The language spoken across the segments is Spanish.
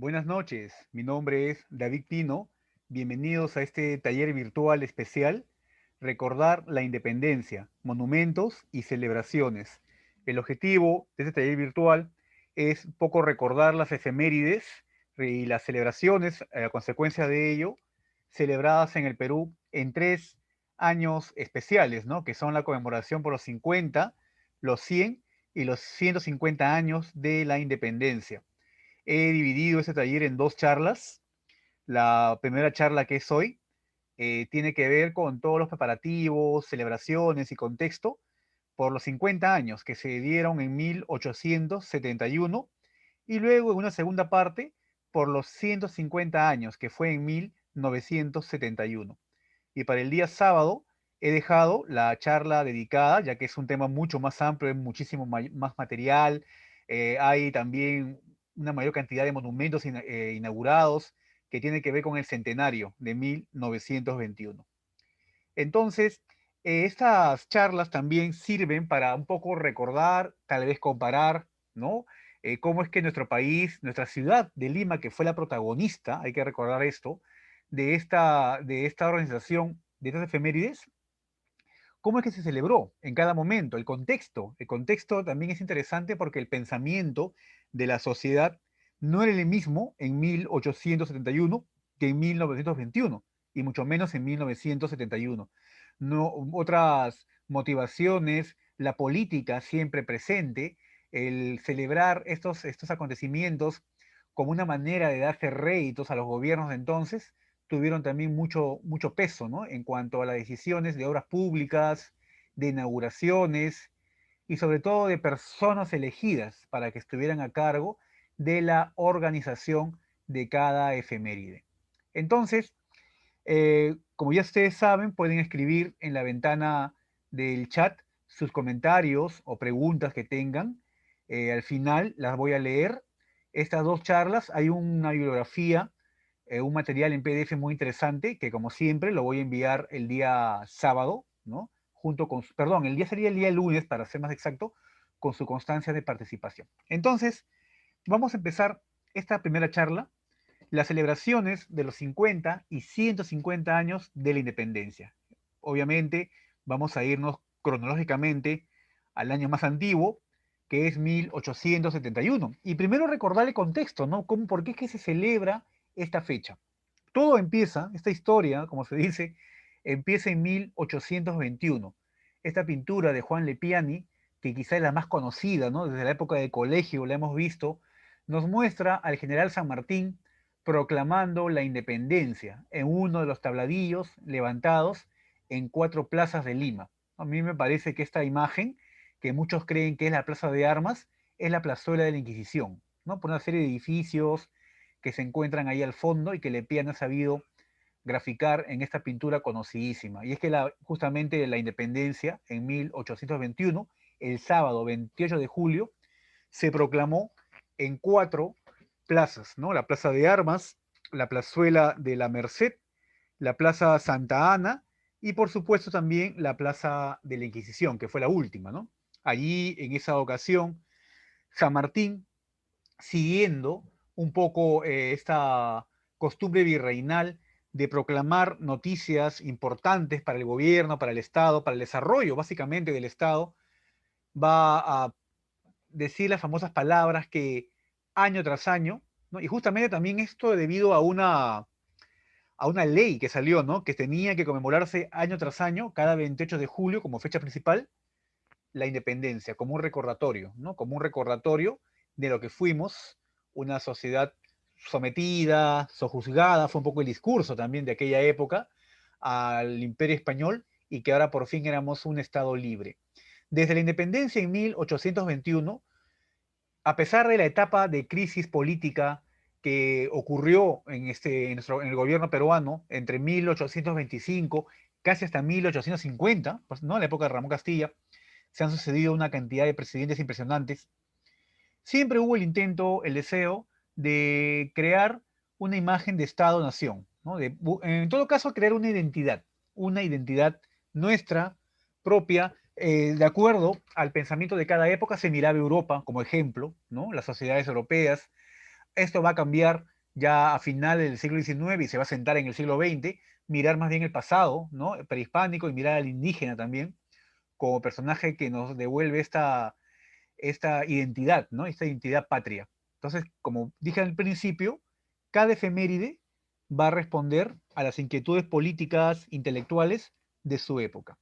Buenas noches, mi nombre es David Pino. Bienvenidos a este taller virtual especial, Recordar la Independencia, Monumentos y Celebraciones. El objetivo de este taller virtual es un poco recordar las efemérides y las celebraciones, a consecuencia de ello, celebradas en el Perú en 3 años especiales, ¿no? Que son la conmemoración por los 50, los 100 y los 150 años de la independencia. He dividido este taller en 2 charlas. La primera charla, que es hoy, tiene que ver con todos los preparativos, celebraciones y contexto por los 50 años que se dieron en 1871, y luego en una segunda parte por los 150 años que fue en 1971. Y para el día sábado he dejado la charla dedicada, ya que es un tema mucho más amplio, hay muchísimo más material, hay también una mayor cantidad de monumentos inaugurados que tiene que ver con el centenario de 1921. Entonces, estas charlas también sirven para un poco recordar, tal vez comparar, ¿no? Cómo es que nuestro país, nuestra ciudad de Lima, que fue la protagonista, hay que recordar esto, de esta organización, de estas efemérides, cómo es que se celebró en cada momento, el contexto. El contexto también es interesante porque el pensamiento de la sociedad no era el mismo en 1871 que en 1921, y mucho menos en 1971. No, otras motivaciones, la política siempre presente, el celebrar estos acontecimientos como una manera de darse réditos a los gobiernos de entonces, tuvieron también mucho peso, ¿no? En cuanto a las decisiones de obras públicas, de inauguraciones y sobre todo de personas elegidas para que estuvieran a cargo de la organización de cada efeméride. Entonces, como ya ustedes saben, pueden escribir en la ventana del chat sus comentarios o preguntas que tengan. Al final las voy a leer. Estas 2 charlas, hay una bibliografía, un material en PDF muy interesante que, como siempre, lo voy a enviar el día sábado, ¿no? Junto con, perdón, el día sería el día lunes, para ser más exacto, con su constancia de participación. Entonces, vamos a empezar esta primera charla, las celebraciones de los 50 y 150 años de la independencia. Obviamente, vamos a irnos cronológicamente al año más antiguo, que es 1871. Y primero recordar el contexto, ¿no? ¿Por qué es que se celebra esta fecha? Todo empieza, esta historia, como se dice, empieza en 1821. Esta pintura de Juan Lepiani, que quizá es la más conocida, ¿no? Desde la época de colegio la hemos visto, nos muestra al general San Martín proclamando la independencia en uno de los tabladillos levantados en 4 plazas de Lima. A mí me parece que esta imagen, que muchos creen que es la Plaza de Armas, es la plazuela de la Inquisición, ¿no? Por una serie de edificios que se encuentran ahí al fondo y que Lepian ha sabido graficar en esta pintura conocidísima. Y es que justamente la independencia en 1821, el sábado 28 de julio, se proclamó en 4 plazas, ¿no? La Plaza de Armas, la Plazuela de la Merced, la Plaza Santa Ana y por supuesto también la Plaza de la Inquisición, que fue la última, ¿no? Allí, en esa ocasión, San Martín, siguiendo un poco esta costumbre virreinal de proclamar noticias importantes para el gobierno, para el Estado, para el desarrollo básicamente del Estado, va a decir las famosas palabras que año tras año, ¿no? Y justamente también esto debido a una ley que salió, ¿no? Que tenía que conmemorarse año tras año, cada 28 de julio como fecha principal, la independencia, como un recordatorio, ¿no? Como un recordatorio de lo que fuimos, una sociedad sometida, sojuzgada, fue un poco el discurso también de aquella época al imperio español, y que ahora por fin éramos un estado libre. Desde la independencia en 1821, a pesar de la etapa de crisis política que ocurrió en el gobierno peruano entre 1825 casi hasta 1850, pues, ¿no? La época de Ramón Castilla, se han sucedido una cantidad de presidentes impresionantes. Siempre hubo el intento, el deseo de crear una imagen de Estado-nación, ¿no? En todo caso, crear una identidad nuestra, propia, de acuerdo al pensamiento de cada época. Se miraba Europa como ejemplo, ¿no? Las sociedades europeas, Esto va a cambiar ya a finales del siglo XIX y se va a sentar en el siglo XX, mirar más bien el pasado, ¿no? Prehispánico, y mirar al indígena también como personaje que nos devuelve esta identidad, ¿no? Esta identidad patria. Entonces, como dije al principio, cada efeméride va a responder a las inquietudes políticas, intelectuales de su época.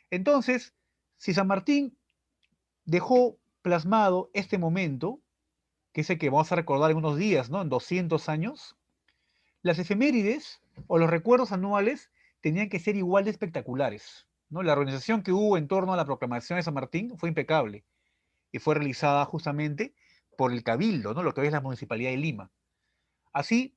Entonces, si San Martín dejó plasmado este momento, que es el que vamos a recordar en unos días, ¿no? En 200 años, las efemérides o los recuerdos anuales tenían que ser igual de espectaculares, ¿no? La organización que hubo en torno a la proclamación de San Martín fue impecable y fue realizada justamente por el Cabildo, ¿no? Lo que hoy es la Municipalidad de Lima. Así,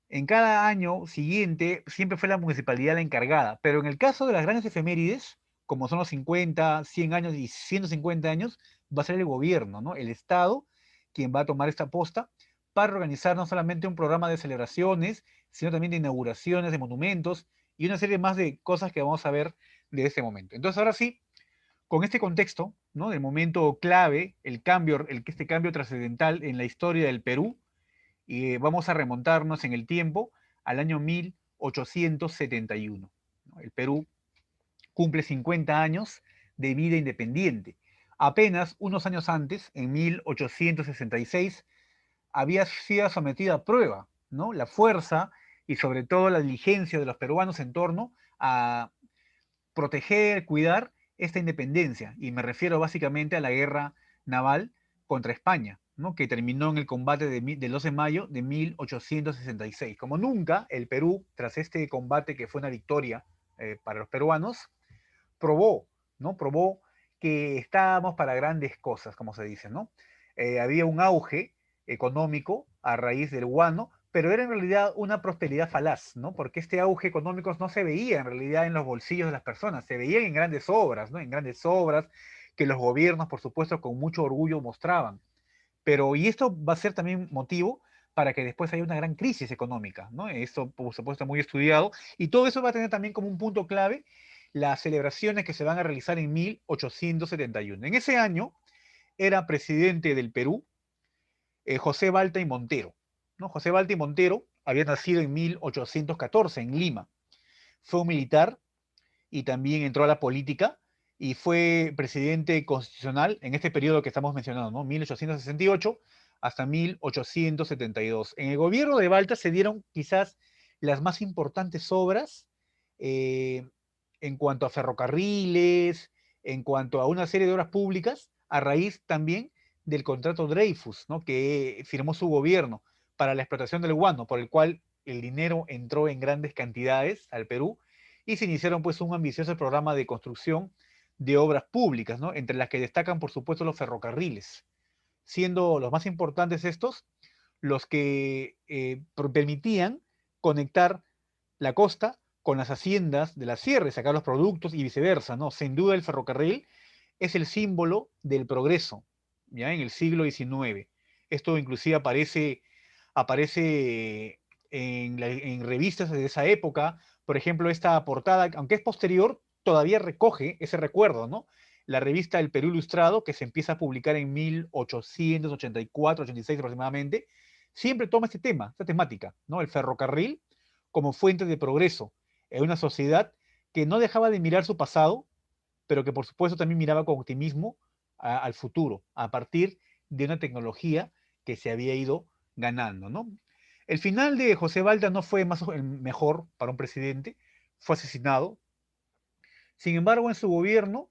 en cada año siguiente siempre fue la municipalidad la encargada, pero en el caso de las grandes efemérides, como son los 50, 100 años y 150 años, va a ser el gobierno, ¿no? El Estado quien va a tomar esta posta para organizar no solamente un programa de celebraciones, sino también de inauguraciones de monumentos y una serie más de cosas que vamos a ver de este momento. Entonces, ahora sí, con este contexto, ¿no? Del momento clave, este cambio trascendental en la historia del Perú, y vamos a remontarnos en el tiempo al año 1871, ¿no? El Perú cumple 50 años de vida independiente. Apenas unos años antes, en 1866, había sido sometida a prueba, ¿no? La fuerza y sobre todo la diligencia de los peruanos en torno a proteger, cuidar esta independencia. Y me refiero básicamente a la guerra naval contra España, ¿no? Que terminó en el combate del 12 de mayo de 1866. Como nunca, el Perú, tras este combate que fue una victoria para los peruanos, probó, ¿no? Probó que estábamos para grandes cosas, como se dice, ¿no? Había un auge económico a raíz del guano, pero era en realidad una prosperidad falaz, ¿no? Porque este auge económico no se veía en realidad en los bolsillos de las personas, se veía en grandes obras, ¿no? En grandes obras que los gobiernos, por supuesto, con mucho orgullo mostraban. Pero, y esto va a ser también motivo para que después haya una gran crisis económica, ¿no? Esto, por supuesto, muy estudiado, y todo eso va a tener también como un punto clave las celebraciones que se van a realizar en 1871. En ese año era presidente del Perú José Balta y Montero, ¿no? José Balta y Montero había nacido en 1814 en Lima. Fue un militar y también entró a la política y fue presidente constitucional en este periodo que estamos mencionando, ¿no? 1868 hasta 1872. En el gobierno de Balta se dieron quizás las más importantes obras eh, en cuanto a ferrocarriles, en cuanto a una serie de obras públicas, a raíz también del contrato Dreyfus, ¿no? Que firmó su gobierno para la explotación del guano, por el cual el dinero entró en grandes cantidades al Perú y se iniciaron pues un ambicioso programa de construcción de obras públicas, ¿no? Entre las que destacan por supuesto los ferrocarriles, siendo los más importantes estos los que permitían conectar la costa con las haciendas de la sierra y sacar los productos y viceversa, ¿no? Sin duda el ferrocarril es el símbolo del progreso, ¿ya? En el siglo XIX. Esto inclusive aparece en revistas de esa época. Por ejemplo, esta portada, aunque es posterior, todavía recoge ese recuerdo, ¿no? La revista El Perú Ilustrado, que se empieza a publicar en 1884-86 aproximadamente, siempre toma este tema, esta temática, ¿no? El ferrocarril como fuente de progreso en una sociedad que no dejaba de mirar su pasado, pero que por supuesto también miraba con optimismo al futuro, a partir de una tecnología que se había ido ganando, ¿no? El final de José Balda no fue más el mejor para un presidente, fue asesinado. Sin embargo, en su gobierno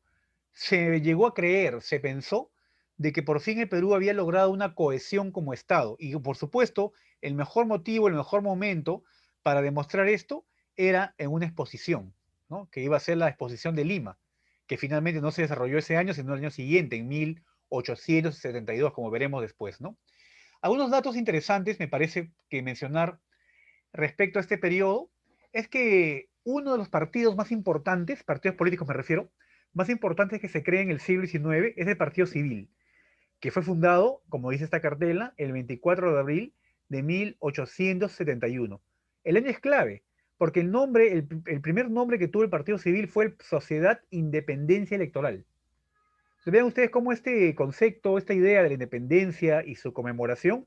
se llegó a creer, se pensó, de que por fin el Perú había logrado una cohesión como Estado. Y por supuesto, el mejor motivo, el mejor momento para demostrar esto era en una exposición, ¿no? Que iba a ser la exposición de Lima, que finalmente no se desarrolló ese año, sino el año siguiente, en 1872, como veremos después, ¿no? Algunos datos interesantes me parece que mencionar respecto a este periodo es que uno de los partidos más importantes, partidos políticos me refiero, más importantes que se cree en el siglo XIX es el Partido Civil, que fue fundado, como dice esta cartela, el 24 de abril de 1871. El año es clave, porque el primer nombre que tuvo el Partido Civil fue Sociedad Independencia Electoral. Entonces, vean ustedes cómo este concepto, esta idea de la independencia y su conmemoración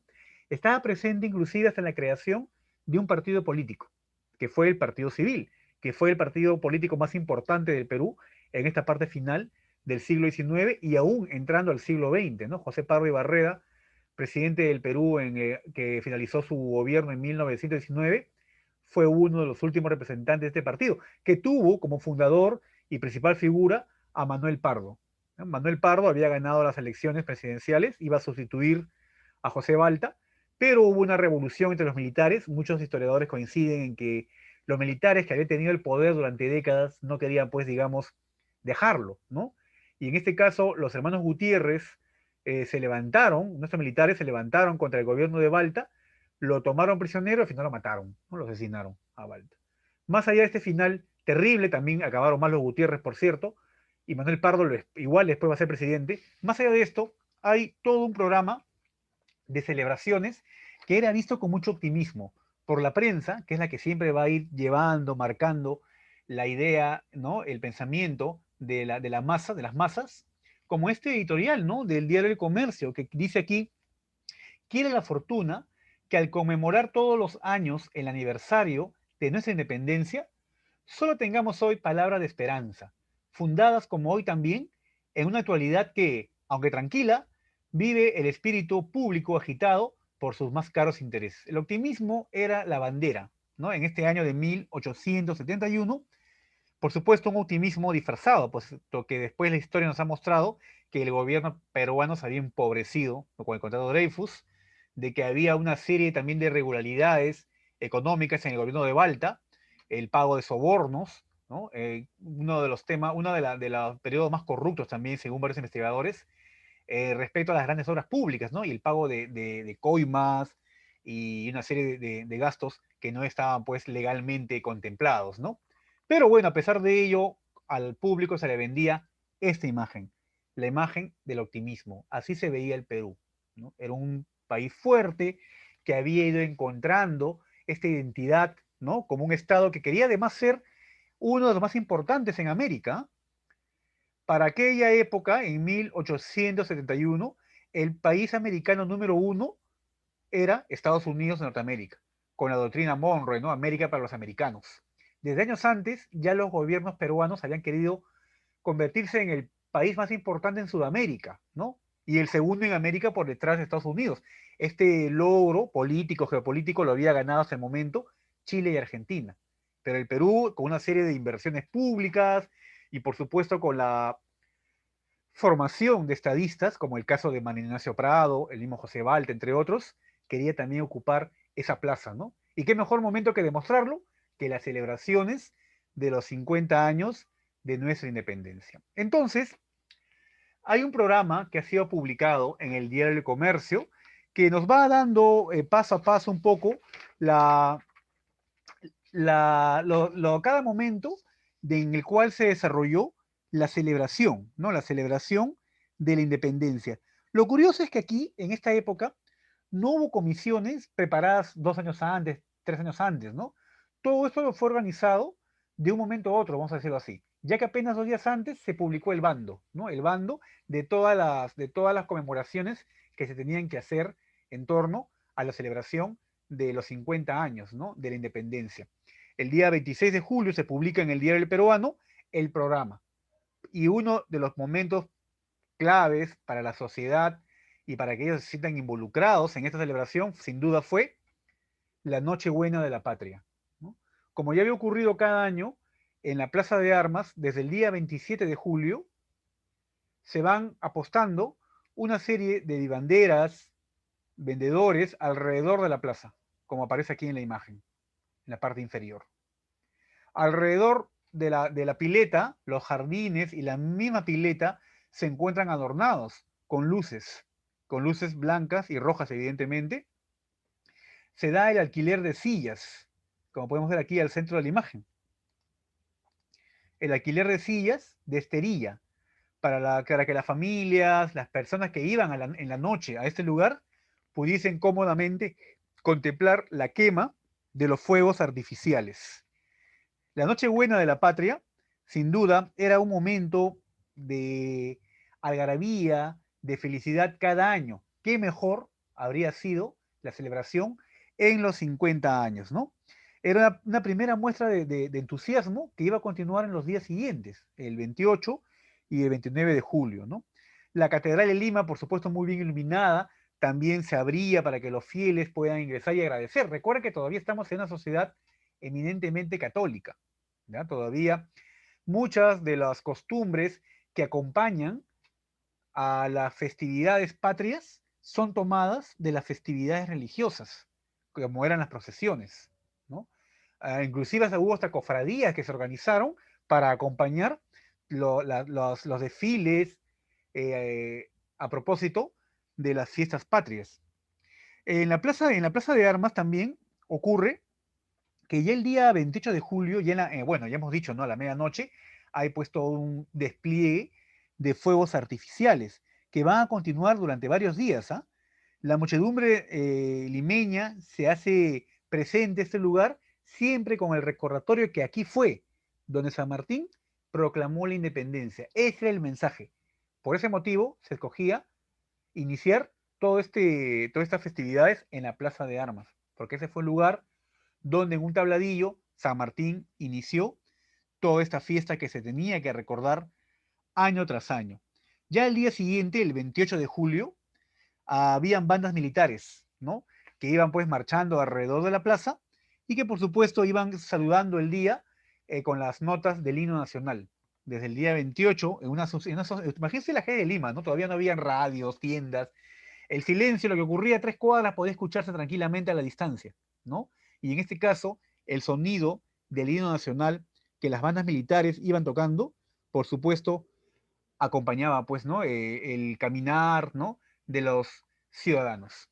Estaba presente inclusive hasta en la creación de un partido político, que fue el Partido Civil, que fue el partido político más importante del Perú en esta parte final del siglo XIX y aún entrando al siglo XX, ¿no? José Pardo y Barreda, presidente del Perú que finalizó su gobierno en 1919, fue uno de los últimos representantes de este partido, que tuvo como fundador y principal figura a Manuel Pardo. ¿No? Manuel Pardo había ganado las elecciones presidenciales, iba a sustituir a José Balta, pero hubo una revolución entre los militares. Muchos historiadores coinciden en que los militares que habían tenido el poder durante décadas no querían, pues, digamos, dejarlo, ¿no? Y en este caso, los hermanos Gutiérrez se levantaron, nuestros militares se levantaron contra el gobierno de Balta, lo tomaron prisionero y al final lo mataron, ¿no? Lo asesinaron a Balta. Más allá de este final terrible, también acabaron más los Gutiérrez, por cierto, y Manuel Pardo igual después va a ser presidente. Más allá de esto, hay todo un programa de celebraciones que era visto con mucho optimismo por la prensa, que es la que siempre va a ir llevando, marcando la idea, ¿no? El pensamiento de la masa, de las masas, como este editorial, ¿no? Del Diario del Comercio, que dice aquí, quiere la fortuna que al conmemorar todos los años el aniversario de nuestra independencia, solo tengamos hoy palabras de esperanza, fundadas como hoy también en una actualidad que, aunque tranquila, vive el espíritu público agitado por sus más caros intereses. El optimismo era la bandera, ¿no? En este año de 1871, por supuesto, un optimismo disfrazado, puesto que después la historia nos ha mostrado que el gobierno peruano se había empobrecido con el contrato de Dreyfus, de que había una serie también de irregularidades económicas en el gobierno de Balta, el pago de sobornos, ¿no? Uno de los temas, de los periodos más corruptos también, según varios investigadores, respecto a las grandes obras públicas, ¿no? Y el pago de coimas y una serie de gastos que no estaban pues legalmente contemplados, ¿no? Pero bueno, a pesar de ello, al público se le vendía esta imagen, la imagen del optimismo. Así se veía el Perú, ¿no? Era un país fuerte que había ido encontrando esta identidad, ¿no? Como un Estado que quería además ser uno de los más importantes en América. Para aquella época, en 1871, el país americano número uno era Estados Unidos de Norteamérica, con la doctrina Monroe, ¿no? América para los americanos. Desde años antes, ya los gobiernos peruanos habían querido convertirse en el país más importante en Sudamérica, ¿no? Y el segundo en América por detrás de Estados Unidos. Este logro político, geopolítico, lo había ganado hasta el momento Chile y Argentina. Pero el Perú, con una serie de inversiones públicas y por supuesto con la formación de estadistas, como el caso de Manuel Ignacio Prado, el mismo José Balta, entre otros, quería también ocupar esa plaza, ¿no? Y qué mejor momento que demostrarlo que las celebraciones de los 50 años de nuestra independencia. Entonces, hay un programa que ha sido publicado en el Diario del Comercio que nos va dando paso a paso un poco la, cada momento en el cual se desarrolló la celebración, ¿no? La celebración de la independencia. Lo curioso es que aquí, en esta época, no hubo comisiones preparadas 2 años antes, 3 años antes, ¿no? Todo esto fue organizado de un momento a otro, vamos a decirlo así, ya que apenas 2 días antes se publicó el bando, ¿no? El bando de todas las conmemoraciones que se tenían que hacer en torno a la celebración de los 50 años, ¿no? De la independencia. El día 26 de julio se publica en el Diario del Peruano el programa. Y uno de los momentos claves para la sociedad y para que ellos se sientan involucrados en esta celebración, sin duda fue la Nochebuena de la Patria, ¿no? Como ya había ocurrido cada año, en la Plaza de Armas, desde el día 27 de julio, se van apostando una serie de banderas, vendedores alrededor de la plaza, como aparece aquí en la imagen, en la parte inferior. Alrededor de la pileta, los jardines y la misma pileta se encuentran adornados con luces blancas y rojas, evidentemente. Se da el alquiler de sillas, como podemos ver aquí al centro de la imagen. El alquiler de sillas de esterilla, para que las familias, las personas que iban en la noche a este lugar, pudiesen cómodamente contemplar la quema de los fuegos artificiales. La Nochebuena de la Patria, sin duda, era un momento de algarabía, de felicidad cada año. ¿Qué mejor habría sido la celebración en los 50 años, ¿no? Era una primera muestra de entusiasmo que iba a continuar en los días siguientes, el 28 y el 29 de julio, ¿no? La Catedral de Lima, por supuesto, muy bien iluminada, también se abría para que los fieles puedan ingresar y agradecer. Recuerda que todavía estamos en una sociedad eminentemente católica, ¿ya? Todavía muchas de las costumbres que acompañan a las festividades patrias son tomadas de las festividades religiosas, como eran las procesiones, ¿no? Inclusive hubo hasta cofradías que se organizaron para acompañar los desfiles a propósito de las fiestas patrias. En la plaza de Armas también ocurre que ya el día 28 de julio, bueno, ya hemos dicho, ¿no? A la medianoche, hay puesto un despliegue de fuegos artificiales que van a continuar durante varios días, ¿ah? La muchedumbre limeña se hace presente en este lugar siempre con el recordatorio que aquí fue donde San Martín proclamó la independencia. Ese era el mensaje. Por ese motivo se escogía iniciar todas estas festividades en la Plaza de Armas, porque ese fue el lugar donde en un tabladillo San Martín inició toda esta fiesta que se tenía que recordar año tras año. Ya el día siguiente, el 28 de julio, habían bandas militares, ¿no? Que iban pues marchando alrededor de la plaza y que por supuesto iban saludando el día con las notas del himno nacional. Desde el día 28, imagínense la gente de Lima, ¿no? Todavía no habían radios, tiendas, el silencio, lo que ocurría a 3 cuadras, podía escucharse tranquilamente a la distancia, ¿no? Y en este caso, el sonido del himno nacional que las bandas militares iban tocando, por supuesto, acompañaba, pues, ¿no? El caminar, ¿no? De los ciudadanos.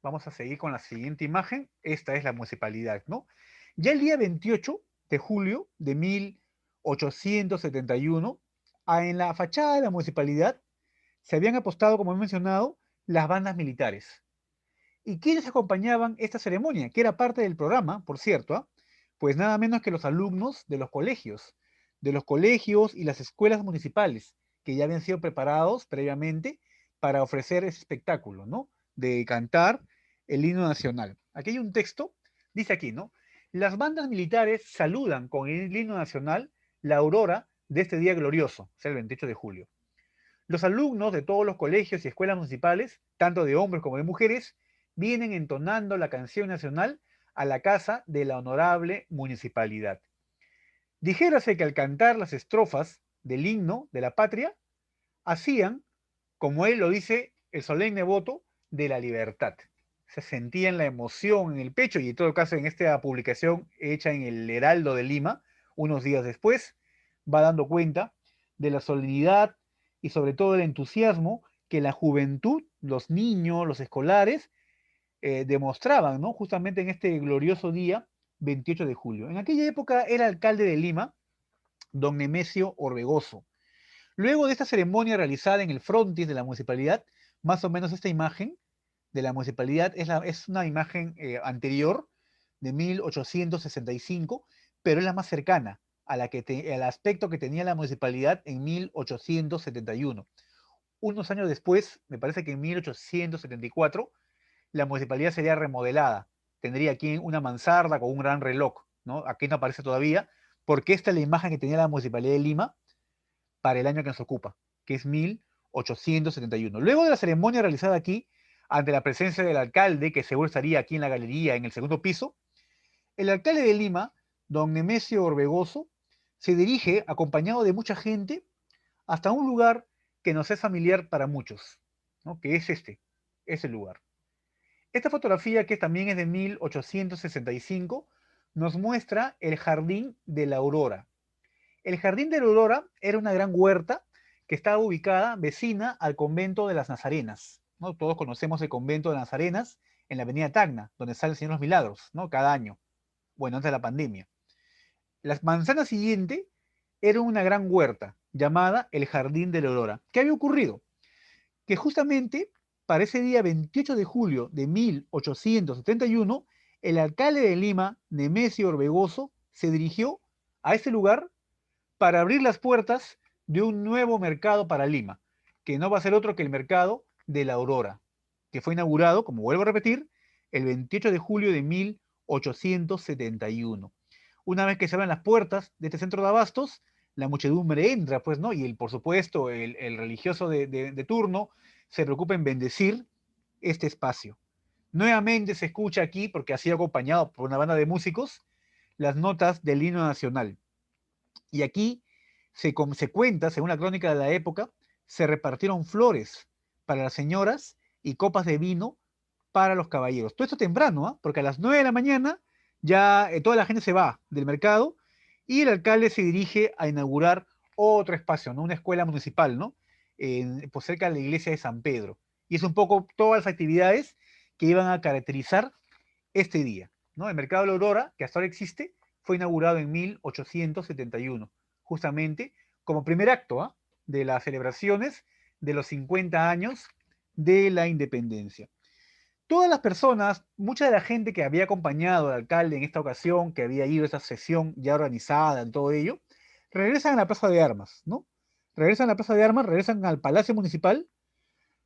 Vamos a seguir con la siguiente imagen. Esta es la municipalidad, ¿no? Ya el día 28 de julio de 1871, en la fachada de la municipalidad se habían apostado, como he mencionado, las bandas militares. ¿Y quiénes acompañaban esta ceremonia? Que era parte del programa, por cierto, ¿ah? Pues nada menos que los alumnos de los colegios y las escuelas municipales, que ya habían sido preparados previamente para ofrecer ese espectáculo, ¿no? De cantar el himno nacional. Aquí hay un texto, dice aquí, ¿no? Las bandas militares saludan con el himno nacional la aurora de este día glorioso, o sea, el 28 de julio. Los alumnos de todos los colegios y escuelas municipales, tanto de hombres como de mujeres, vienen entonando la canción nacional a la casa de la honorable municipalidad. Dijérase que al cantar las estrofas del himno de la patria, hacían, como él lo dice, el solemne voto de la libertad. Se sentían la emoción en el pecho y en todo caso en esta publicación hecha en el Heraldo de Lima, unos días después, va dando cuenta de la solemnidad y sobre todo el entusiasmo que la juventud, los niños, los escolares, demostraban, ¿no? Justamente en este glorioso día 28 de julio. En aquella época era alcalde de Lima, don Nemesio Orbegoso. Luego de esta ceremonia realizada en el frontis de la municipalidad, más o menos esta imagen de la municipalidad es una imagen anterior de 1865, pero es la más cercana a al aspecto que tenía la municipalidad en 1871. Unos años después, me parece que en 1874, la municipalidad sería remodelada. Tendría aquí una mansarda con un gran reloj, ¿no? Aquí no aparece todavía, porque esta es la imagen que tenía la municipalidad de Lima para el año que nos ocupa, que es 1871. Luego de la ceremonia realizada aquí, ante la presencia del alcalde, que seguro estaría aquí en la galería, en el segundo piso, el alcalde de Lima, don Nemesio Orbegoso, se dirige, acompañado de mucha gente, hasta un lugar que nos es familiar para muchos, ¿no? Que es ese lugar. Esta fotografía, que también es de 1865, nos muestra el Jardín de la Aurora. El Jardín de la Aurora era una gran huerta que estaba ubicada vecina al convento de las Nazarenas, ¿no? Todos conocemos el convento de Nazarenas en la avenida Tacna, donde sale el Señor de los Milagros, ¿no? Cada año, bueno, antes de la pandemia. La manzana siguiente era una gran huerta llamada el Jardín de la Aurora. ¿Qué había ocurrido? Que justamente para ese día 28 de julio de 1871, el alcalde de Lima, Nemesio Orbegoso, se dirigió a ese lugar para abrir las puertas de un nuevo mercado para Lima, que no va a ser otro que el mercado de la Aurora, que fue inaugurado, como vuelvo a repetir, el 28 de julio de 1871. Una vez que se abren las puertas de este centro de abastos, la muchedumbre entra, pues, ¿no? Y por supuesto, el religioso de turno se preocupa en bendecir este espacio. Nuevamente se escucha aquí, porque ha sido acompañado por una banda de músicos, las notas del himno nacional. Y aquí se cuenta, según la crónica de la época, se repartieron flores para las señoras y copas de vino para los caballeros. Todo esto temprano, ¿ah? Porque a las 9 de la mañana ya toda la gente se va del mercado y el alcalde se dirige a inaugurar otro espacio, ¿no? Una escuela municipal, ¿no? Pues cerca de la iglesia de San Pedro. Y es un poco todas las actividades que iban a caracterizar este día, ¿no? El Mercado de la Aurora, que hasta ahora existe, fue inaugurado en 1871, justamente como primer acto, ¿ah? De las celebraciones de los 50 años de la independencia. Todas las personas, mucha de la gente que había acompañado al alcalde en esta ocasión, que había ido a esa sesión ya organizada en todo ello, regresan a la Plaza de Armas, ¿no? Regresan a la Plaza de Armas, regresan al Palacio Municipal,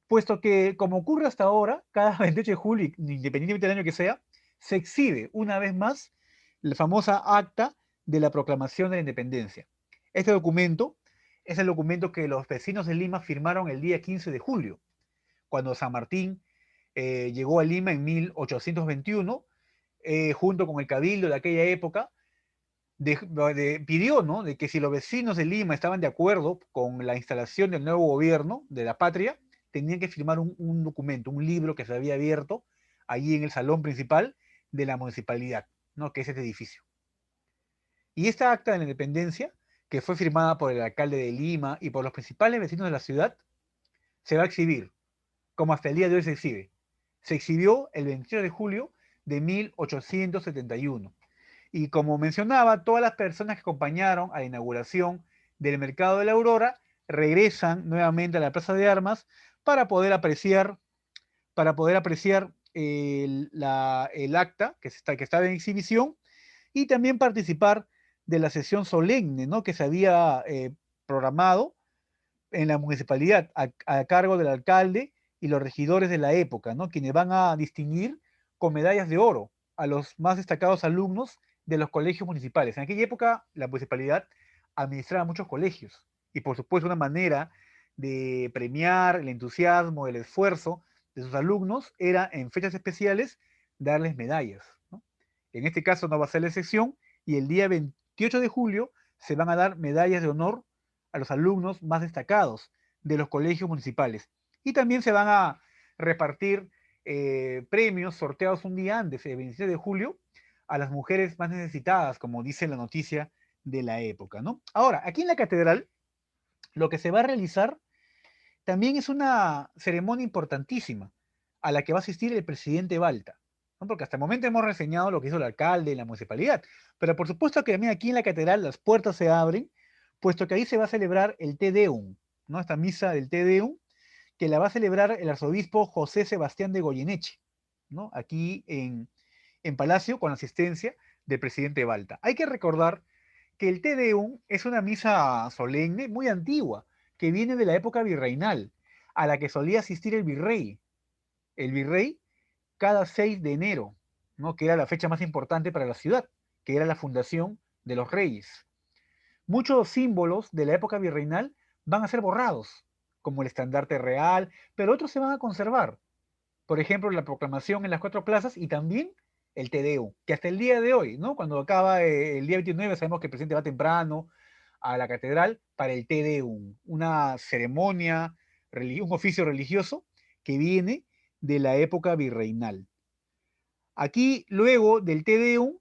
puesto que, como ocurre hasta ahora, cada 28 de julio, independientemente del año que sea, se exhibe una vez más la famosa acta de la proclamación de la independencia. Este documento es el documento que los vecinos de Lima firmaron el día 15 de julio, cuando San Martín llegó a Lima en 1821, junto con el cabildo de aquella época, pidió, ¿no? De que si los vecinos de Lima estaban de acuerdo con la instalación del nuevo gobierno de la patria, tenían que firmar un documento, un libro que se había abierto allí en el salón principal de la municipalidad, ¿no? Que es este edificio. Y esta acta de la independencia, que fue firmada por el alcalde de Lima y por los principales vecinos de la ciudad, se va a exhibir, como hasta el día de hoy se exhibe. Se exhibió el 28 de julio de 1871. Y como mencionaba, todas las personas que acompañaron a la inauguración del Mercado de la Aurora regresan nuevamente a la Plaza de Armas para poder apreciar, el acta que estaba en exhibición y también participar de la sesión solemne, ¿no? Que se había programado en la municipalidad a cargo del alcalde y los regidores de la época, ¿no? Quienes van a distinguir con medallas de oro a los más destacados alumnos de los colegios municipales. En aquella época la municipalidad administraba muchos colegios y por supuesto una manera de premiar el entusiasmo, el esfuerzo de sus alumnos era en fechas especiales darles medallas, ¿no? En este caso no va a ser la excepción y el día 28 de julio se van a dar medallas de honor a los alumnos más destacados de los colegios municipales. Y también se van a repartir premios sorteados un día antes, el 27 de julio, a las mujeres más necesitadas, como dice la noticia de la época, ¿no? Ahora, aquí en la catedral, lo que se va a realizar también es una ceremonia importantísima a la que va a asistir el presidente Balta, ¿no? Porque hasta el momento hemos reseñado lo que hizo el alcalde y la municipalidad, pero por supuesto que también aquí en la catedral las puertas se abren, puesto que ahí se va a celebrar el Te Deum, ¿no? Esta misa del Te Deum, que la va a celebrar el arzobispo José Sebastián de Goyeneche, ¿no? Aquí en Palacio, con la asistencia del presidente Balta. Hay que recordar que el Te Deum es una misa solemne muy antigua, que viene de la época virreinal, a la que solía asistir el virrey. El virrey cada 6 de enero, ¿no? Que era la fecha más importante para la ciudad, que era la fundación de los reyes. Muchos símbolos de la época virreinal van a ser borrados, como el estandarte real, pero otros se van a conservar. Por ejemplo, la proclamación en las 4 plazas y también el Te Deum, que hasta el día de hoy, ¿no? Cuando acaba el día 29, sabemos que el presidente va temprano a la catedral para el Te Deum, una ceremonia, un oficio religioso que viene de la época virreinal. Aquí, luego del Te Deum,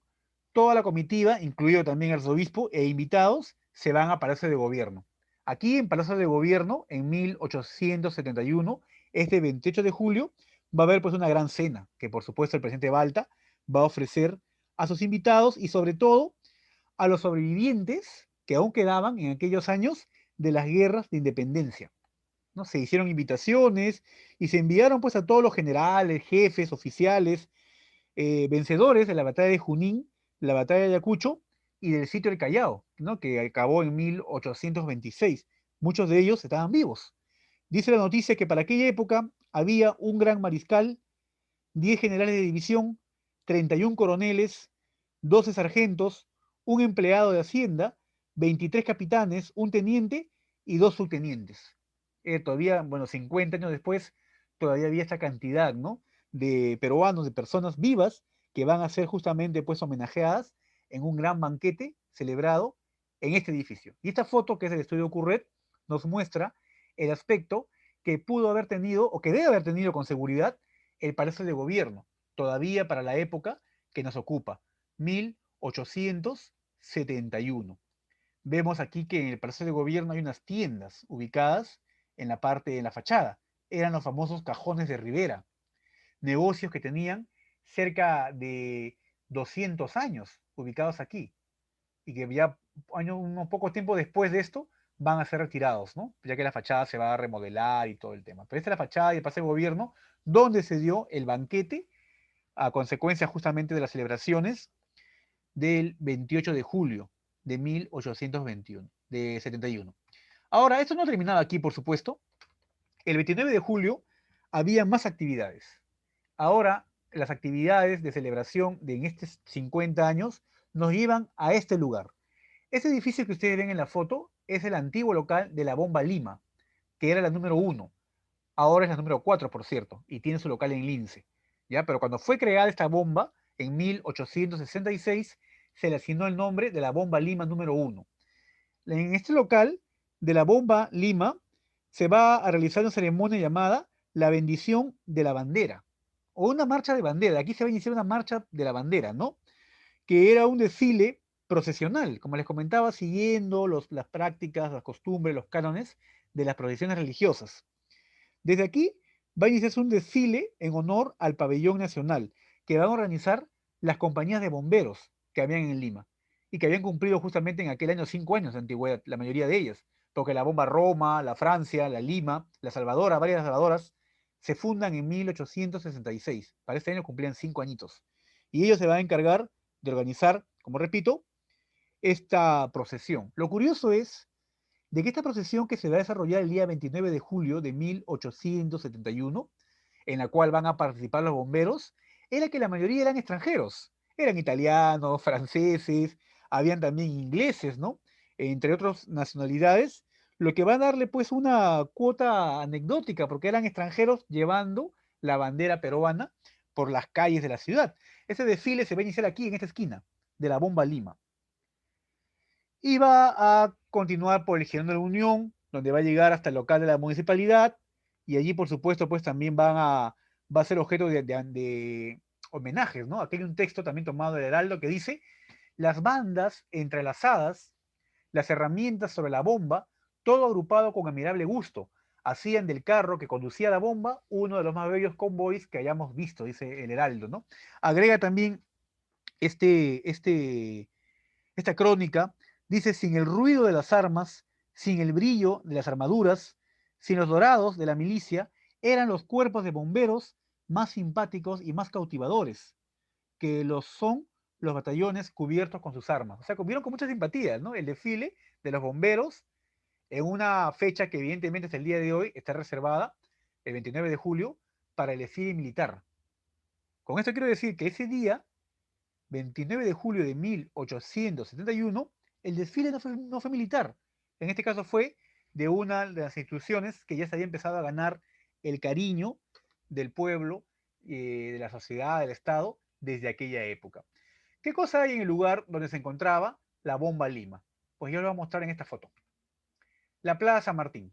toda la comitiva, incluido también el arzobispo e invitados, se van a Palacio de Gobierno. Aquí en Palacio de Gobierno, en 1871, este 28 de julio, va a haber pues una gran cena, que por supuesto el presidente Balta va a ofrecer a sus invitados y sobre todo a los sobrevivientes que aún quedaban en aquellos años de las guerras de independencia, ¿no? Se hicieron invitaciones y se enviaron pues a todos los generales, jefes, oficiales, vencedores de la batalla de Junín, la batalla de Ayacucho y del sitio del Callao, ¿no? Que acabó en 1826. Muchos de ellos estaban vivos. Dice la noticia que para aquella época había un gran mariscal 10 generales de división, 31 coroneles, 12 sargentos, un empleado de Hacienda, 23 capitanes, un teniente y 2 subtenientes. Todavía, bueno, 50 años después, todavía había esta cantidad, ¿no? De peruanos, de personas vivas que van a ser justamente pues homenajeadas en un gran banquete celebrado en este edificio. Y esta foto, que es del estudio Curret, nos muestra el aspecto que pudo haber tenido, o que debe haber tenido con seguridad, el Palacio de Gobierno, todavía para la época que nos ocupa, 1871. Vemos aquí que en el Palacio de Gobierno hay unas tiendas ubicadas en la parte de la fachada. Eran los famosos cajones de Rivera, negocios que tenían cerca de 200 años ubicados aquí y que ya unos pocos tiempo después de esto van a ser retirados, ¿no? Ya que la fachada se va a remodelar y todo el tema. Pero esta es la fachada y el Palacio de Gobierno donde se dio el banquete a consecuencia justamente de las celebraciones del 28 de julio de 1821, de 71. Ahora, esto no ha terminado aquí, por supuesto. El 29 de julio había más actividades. Ahora, las actividades de celebración de en estos 50 años nos llevan a este lugar. Este edificio que ustedes ven en la foto es el antiguo local de la Bomba Lima, que era la número 1. Ahora es la número 4, por cierto, y tiene su local en Lince. ¿Ya? Pero cuando fue creada esta bomba, en 1866, se le asignó el nombre de la Bomba Lima número 1. En este local de la Bomba Lima se va a realizar una ceremonia llamada la bendición de la bandera, o una marcha de bandera. Aquí se va a iniciar una marcha de la bandera, ¿no? Que era un desfile procesional, como les comentaba, siguiendo las prácticas, las costumbres, los cánones de las procesiones religiosas. Desde aquí va a iniciarse un desfile en honor al pabellón nacional que van a organizar las compañías de bomberos que habían en Lima y que habían cumplido justamente en aquel año 5 años de antigüedad, la mayoría de ellas, porque la bomba Roma, la Francia, la Lima, la Salvadora, varias salvadoras, se fundan en 1866. Para este año cumplían 5 añitos. Y ellos se van a encargar de organizar, como repito, esta procesión. Lo curioso es de que esta procesión, que se va a desarrollar el día 29 de julio de 1871, en la cual van a participar los bomberos, era que la mayoría eran extranjeros. Eran italianos, franceses, habían también ingleses, ¿no? Entre otras nacionalidades, lo que va a darle pues una cuota anecdótica, porque eran extranjeros llevando la bandera peruana por las calles de la ciudad. Ese desfile se va a iniciar aquí, en esta esquina, de la Bomba Lima. Y va a continuar por el Girón de la Unión, donde va a llegar hasta el local de la municipalidad, y allí, por supuesto, pues también va a ser objeto de homenajes, ¿no? Aquí hay un texto también tomado del Heraldo que dice: las bandas entrelazadas, las herramientas sobre la bomba, todo agrupado con admirable gusto, hacían del carro que conducía la bomba uno de los más bellos convoys que hayamos visto, dice el Heraldo, ¿no? Agrega también este, este, esta crónica, dice: sin el ruido de las armas, sin el brillo de las armaduras, sin los dorados de la milicia, eran los cuerpos de bomberos más simpáticos y más cautivadores, que los son los batallones cubiertos con sus armas. O sea, cumplieron con mucha simpatía, ¿no? El desfile de los bomberos en una fecha que evidentemente es el día de hoy, está reservada, el 29 de julio, para el desfile militar. Con esto quiero decir que ese día 29 de julio de 1871, el desfile no fue militar. En este caso fue de una de las instituciones que ya se había empezado a ganar el cariño del pueblo, de la sociedad, del Estado, desde aquella época. ¿Qué cosa hay en el lugar donde se encontraba la Bomba Lima? Pues yo lo voy a mostrar en esta foto. La Plaza San Martín.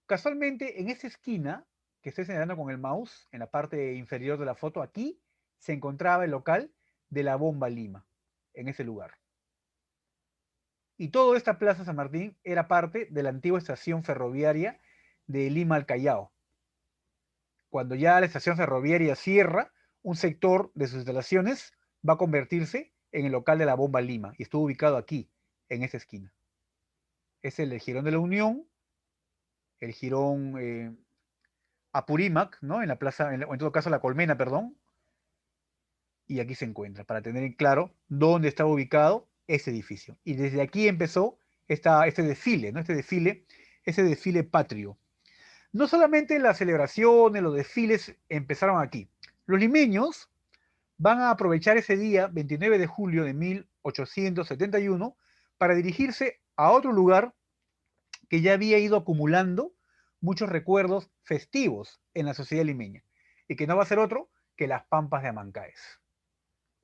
Casualmente, en esa esquina que estoy señalando con el mouse, en la parte inferior de la foto, aquí se encontraba el local de la Bomba Lima, en ese lugar. Y toda esta Plaza San Martín era parte de la antigua estación ferroviaria de Lima al Callao. Cuando ya la estación ferroviaria cierra, un sector de sus instalaciones va a convertirse en el local de la Bomba Lima y estuvo ubicado aquí, en esta esquina. Es el Jirón de la Unión, el Jirón Apurímac, ¿no? En la plaza, o en todo caso la Colmena, perdón, y aquí se encuentra, para tener en claro dónde estaba ubicado ese edificio. Y desde aquí empezó este desfile, ¿no? Ese desfile patrio. No solamente las celebraciones, los desfiles empezaron aquí. Los limeños van a aprovechar ese día, 29 de julio de 1871, para dirigirse a otro lugar que ya había ido acumulando muchos recuerdos festivos en la sociedad limeña, y que no va a ser otro que las Pampas de Amancaes.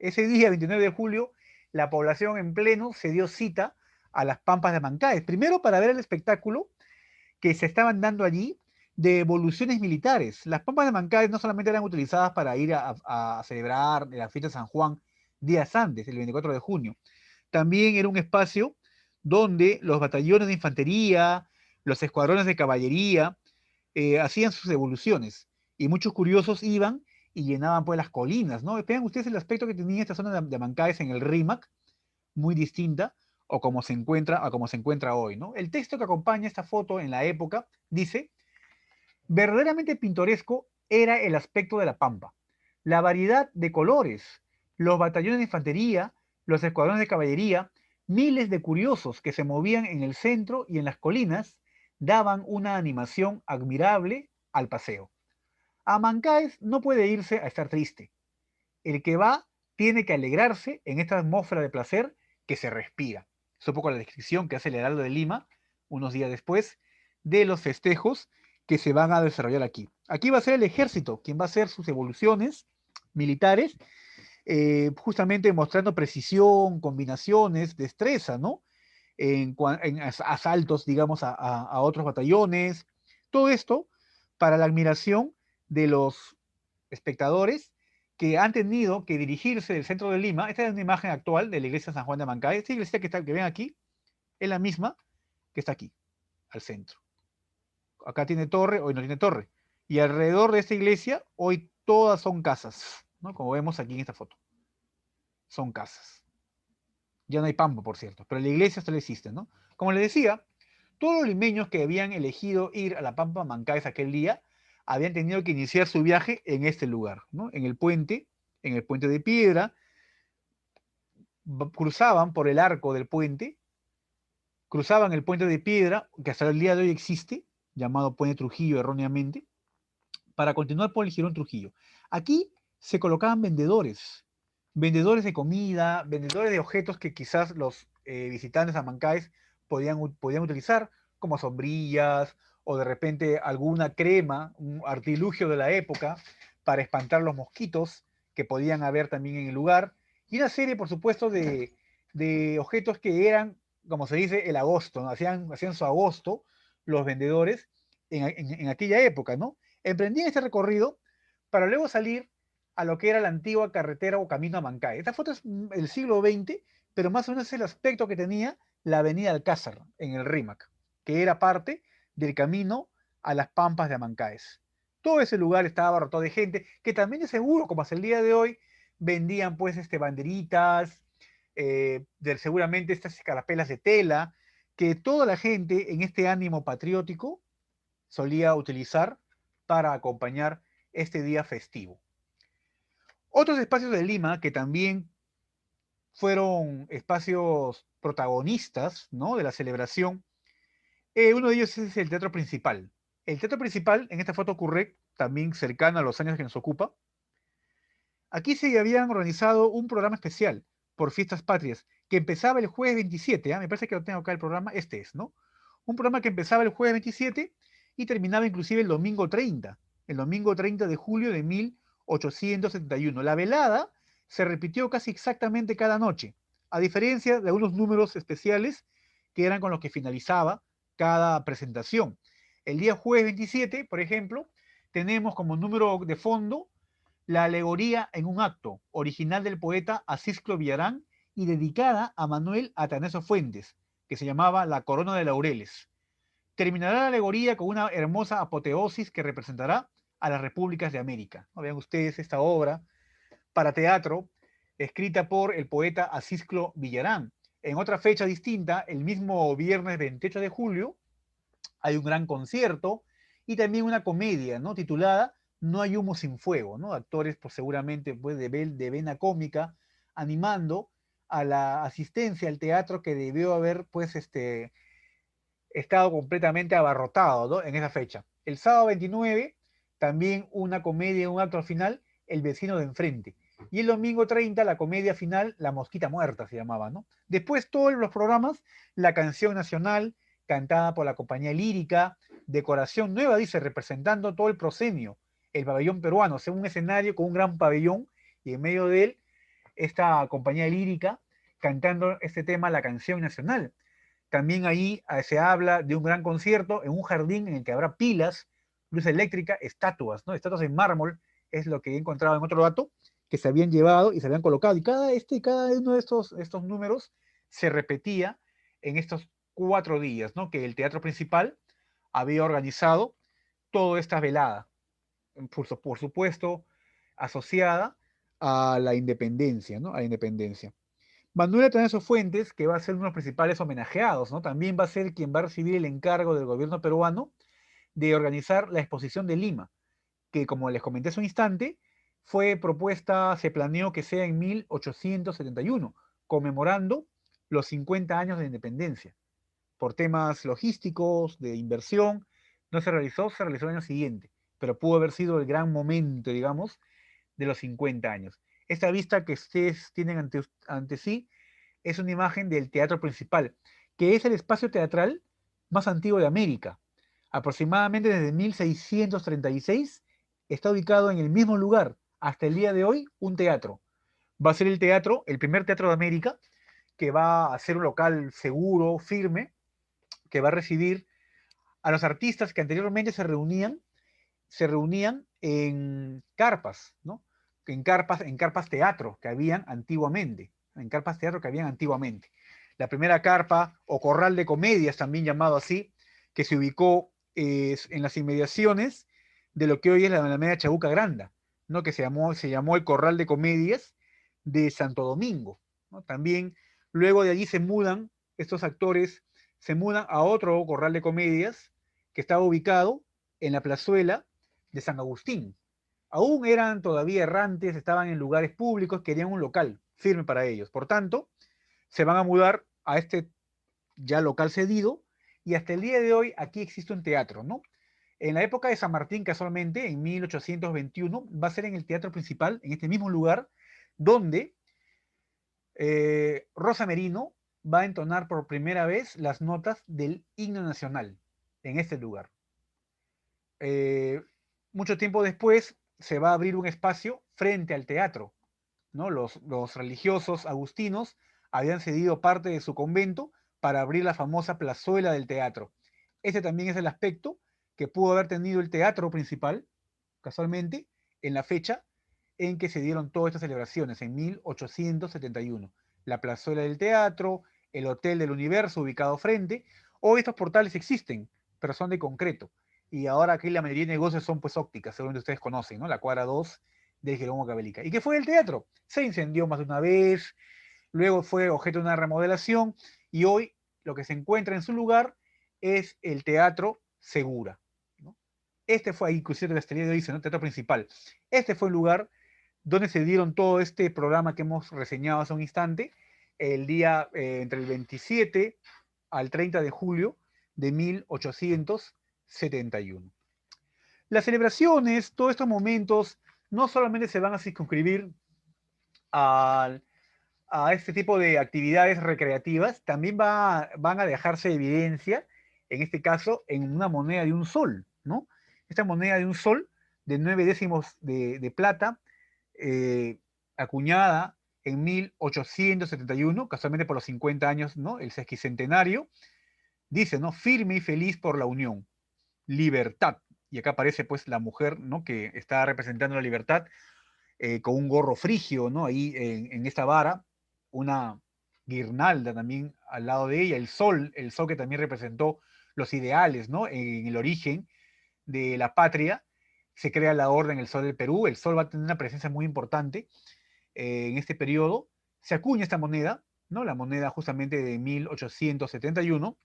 Ese día, 29 de julio, la población en pleno se dio cita a las Pampas de Amancaes, primero para ver el espectáculo que se estaban dando allí de evoluciones militares. Las Pampas de Amancaes no solamente eran utilizadas para ir a celebrar la fiesta de San Juan días antes, el 24 de junio, también era un espacio donde los batallones de infantería, los escuadrones de caballería, hacían sus evoluciones, y muchos curiosos iban y llenaban pues las colinas, ¿no? Vean ustedes el aspecto que tenía esta zona de Amancaes en el RIMAC, muy distinta a como se encuentra hoy, ¿no? El texto que acompaña esta foto en la época dice: verdaderamente pintoresco era el aspecto de la pampa, la variedad de colores, los batallones de infantería, los escuadrones de caballería, miles de curiosos que se movían en el centro y en las colinas, daban una animación admirable al paseo. A Mancaes no puede irse a estar triste. El que va tiene que alegrarse en esta atmósfera de placer que se respira. Es un poco la descripción que hace el Heraldo de Lima unos días después de los festejos que se van a desarrollar aquí. Aquí va a ser el ejército quien va a hacer sus evoluciones militares, justamente mostrando precisión, combinaciones, destreza, ¿no? En asaltos, digamos, a otros batallones. Todo esto para la admiración de los espectadores que han tenido que dirigirse del centro de Lima. Esta es una imagen actual de la iglesia San Juan de Amancay. Esta iglesia que ven aquí es la misma que está aquí, al centro. Acá tiene torre, hoy no tiene torre. Y alrededor de esta iglesia, hoy todas son casas, ¿no? Como vemos aquí en esta foto. Son casas. Ya no hay pampa, por cierto, pero la iglesia hasta existe, ¿no? Como les decía, todos los limeños que habían elegido ir a la Pampa Mancaes aquel día habían tenido que iniciar su viaje en este lugar, ¿no? En el puente de piedra, cruzaban por el arco del puente, cruzaban el puente de piedra, que hasta el día de hoy existe, llamado Puente Trujillo erróneamente, para continuar por el Girón Trujillo. Aquí se colocaban vendedores, vendedores de comida, vendedores de objetos que quizás los visitantes a Mancaes podían utilizar, como sombrillas o de repente alguna crema, un artilugio de la época para espantar los mosquitos que podían haber también en el lugar, y una serie, por supuesto, de objetos que eran, como se dice, el agosto, ¿no? Hacían su agosto los vendedores en aquella época, ¿no? Emprendían este recorrido para luego salir a lo que era la antigua carretera o camino a Mancay. Esta foto es el siglo XX, pero más o menos es el aspecto que tenía la avenida Alcázar en el Rímac, que era parte del camino a las Pampas de Amancaes. Todo ese lugar estaba abarrotado de gente que también de seguro, como hasta el día de hoy, vendían pues banderitas, seguramente estas escarapelas de tela, que toda la gente en este ánimo patriótico solía utilizar para acompañar este día festivo. Otros espacios de Lima que también fueron espacios protagonistas, ¿no?, de la celebración, uno de ellos es el Teatro Principal. El Teatro Principal, en esta foto ocurre también cercano a los años que nos ocupa. Aquí se habían organizado un programa especial por Fiestas Patrias que empezaba el jueves 27, me parece que lo tengo acá el programa, este es, ¿no? Un programa que empezaba el jueves 27 y terminaba inclusive el domingo 30 de julio de 1871. La velada se repitió casi exactamente cada noche, a diferencia de algunos números especiales que eran con los que finalizaba cada presentación. El día jueves 27, por ejemplo, tenemos como número de fondo la alegoría en un acto, original del poeta Acisclo Villarán y dedicada a Manuel Atanasio Fuentes, que se llamaba La Corona de Laureles. Terminará la alegoría con una hermosa apoteosis que representará a las repúblicas de América. ¿No? Vean ustedes esta obra para teatro, escrita por el poeta Acisclo Villarán. En otra fecha distinta, el mismo viernes 28 de julio, hay un gran concierto y también una comedia, ¿no?, titulada No hay humo sin fuego, ¿no? Actores, pues seguramente pues, de vena cómica, animando a la asistencia al teatro que debió haber pues estado completamente abarrotado, ¿no?, en esa fecha. El sábado 29, también una comedia, un acto al final, El vecino de enfrente. Y el domingo 30, la comedia final, La Mosquita Muerta se llamaba, ¿no? Después todos los programas, la canción nacional, cantada por la compañía lírica, decoración nueva, dice, representando todo el proscenio, el pabellón peruano, o sea, un escenario con un gran pabellón, y en medio de él, esta compañía lírica cantando este tema, la canción nacional. También ahí se habla de un gran concierto en un jardín en el que habrá pilas, luz eléctrica, estatuas, ¿no? Estatuas en mármol, es lo que he encontrado en otro dato, que se habían llevado y se habían colocado. Y cada uno de estos números se repetía en estos 4 días, ¿no? Que el teatro principal había organizado toda esta velada, por supuesto, asociada a la independencia, ¿no? A la independencia. Manuel Atanasio Fuentes, que va a ser uno de los principales homenajeados, ¿no? También va a ser quien va a recibir el encargo del gobierno peruano de organizar la exposición de Lima, que como les comenté hace un instante, fue propuesta, se planeó que sea en 1871, conmemorando los 50 años de independencia. Por temas logísticos, de inversión, no se realizó el año siguiente, pero pudo haber sido el gran momento, digamos, de los 50 años. Esta vista que ustedes tienen ante sí es una imagen del teatro principal, que es el espacio teatral más antiguo de América. Aproximadamente desde 1636 está ubicado en el mismo lugar, hasta el día de hoy, un teatro. Va a ser el teatro, el primer teatro de América, que va a ser un local seguro, firme, que va a recibir a los artistas que anteriormente se reunían en carpas, ¿no? En carpas teatro que habían antiguamente, en carpas teatro que habían antiguamente. La primera carpa o corral de comedias, también llamado así, que se ubicó en las inmediaciones de lo que hoy es la Alameda Chabuca Granda, ¿no? Que se llamó el Corral de Comedias de Santo Domingo, ¿no? También luego de allí estos actores se mudan a otro corral de comedias que estaba ubicado en la plazuela de San Agustín. Aún eran todavía errantes, estaban en lugares públicos, querían un local firme para ellos. Por tanto, se van a mudar a este ya local cedido y hasta el día de hoy aquí existe un teatro, ¿no? En la época de San Martín, casualmente, en 1821, va a ser en el teatro principal, en este mismo lugar, donde Rosa Merino va a entonar por primera vez las notas del himno nacional, en este lugar. Eh, Mucho tiempo después se va a abrir un espacio frente al teatro, ¿no? Los religiosos agustinos habían cedido parte de su convento para abrir la famosa plazuela del teatro. Ese también es el aspecto que pudo haber tenido el teatro principal, casualmente, en la fecha en que se dieron todas estas celebraciones, en 1871. La plazuela del teatro, el Hotel del Universo ubicado frente, o estos portales existen, pero son de concreto. Y ahora aquí la mayoría de negocios son pues ópticas, según ustedes conocen, ¿no? La cuadra 2 de Jerónimo Cabelica. ¿Y qué fue el teatro? Se incendió más de una vez, luego fue objeto de una remodelación y hoy lo que se encuentra en su lugar es el Teatro Segura, ¿no? Este fue ahí, inclusive la de hoy, ¿no? Teatro principal. Este fue el lugar donde se dieron todo este programa que hemos reseñado hace un instante, el día entre el 27 al 30 de julio de 1871. Las celebraciones, todos estos momentos, no solamente se van a circunscribir a, a este tipo de actividades recreativas, también van a dejarse evidencia, en este caso, en una moneda de un sol, ¿no? Esta moneda de un sol de 9 décimos de plata, eh, acuñada en 1871, casualmente por los 50 años, ¿no? El sesquicentenario, dice, ¿no? Firme y feliz por la unión, libertad. Y acá aparece pues la mujer, ¿no? Que está representando la libertad con un gorro frigio, ¿no? Ahí en esta vara, una guirnalda también al lado de ella, el sol que también representó los ideales, ¿no? En el origen de la patria, se crea la Orden El Sol del Perú, el sol va a tener una presencia muy importante en este periodo, se acuña esta moneda, ¿no? La moneda justamente de 1871,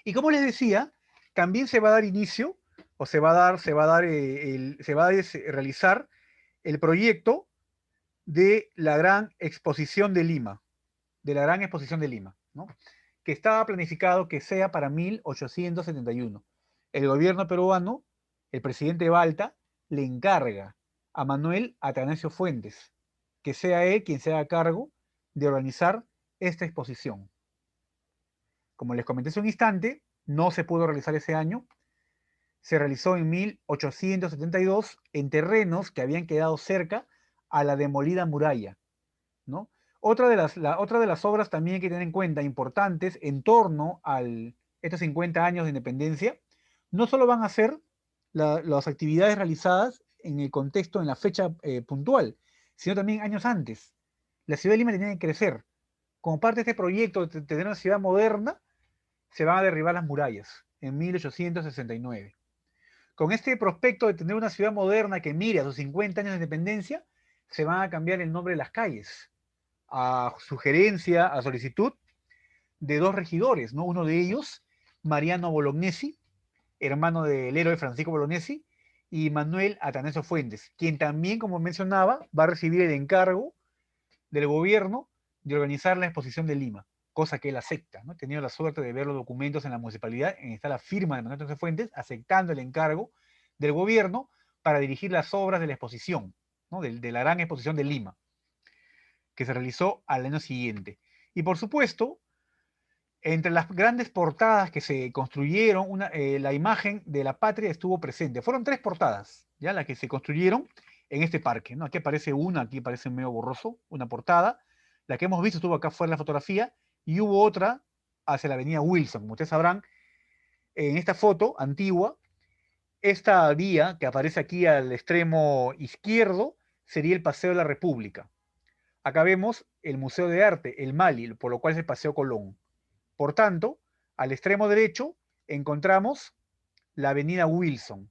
y como les decía, también se va a dar inicio, o se va a realizar el proyecto de la Gran Exposición de Lima, ¿no? Que estaba planificado que sea para 1871. El gobierno peruano, el presidente Balta, le encarga a Manuel Atanasio Fuentes, que sea él quien se haga cargo de organizar esta exposición. Como les comenté hace un instante, no se pudo realizar ese año. Se realizó en 1872 en terrenos que habían quedado cerca a la demolida muralla, ¿no? Otra de las obras también que tener en cuenta importantes en torno a estos 50 años de independencia, no solo van a ser las actividades realizadas en el contexto, en la fecha puntual, sino también años antes. La ciudad de Lima tenía que crecer. Como parte de este proyecto de tener una ciudad moderna, se van a derribar las murallas en 1869. Con este prospecto de tener una ciudad moderna que mire a sus 50 años de independencia, se van a cambiar el nombre de las calles, a sugerencia, a solicitud de dos regidores, ¿no? Uno de ellos, Mariano Bolognesi, hermano del héroe Francisco Bolognesi, y Manuel Atanasio Fuentes, quien también, como mencionaba, va a recibir el encargo del gobierno de organizar la exposición de Lima, cosa que él acepta, ¿no? He tenido la suerte de ver los documentos en la municipalidad, en está la firma de Manuel Atanasio Fuentes, aceptando el encargo del gobierno para dirigir las obras de la exposición, ¿no? de la gran exposición de Lima, que se realizó al año siguiente. Y por supuesto, entre las grandes portadas que se construyeron, la imagen de la patria estuvo presente. Fueron tres portadas, ¿ya? Las que se construyeron en este parque, ¿no? Aquí aparece una, aquí aparece medio borroso, una portada. La que hemos visto estuvo acá fuera de la fotografía y hubo otra hacia la avenida Wilson. Como ustedes sabrán, en esta foto antigua, esta vía que aparece aquí al extremo izquierdo sería el Paseo de la República. Acá vemos el Museo de Arte, el Mali, por lo cual es el Paseo Colón. Por tanto, al extremo derecho encontramos la avenida Wilson.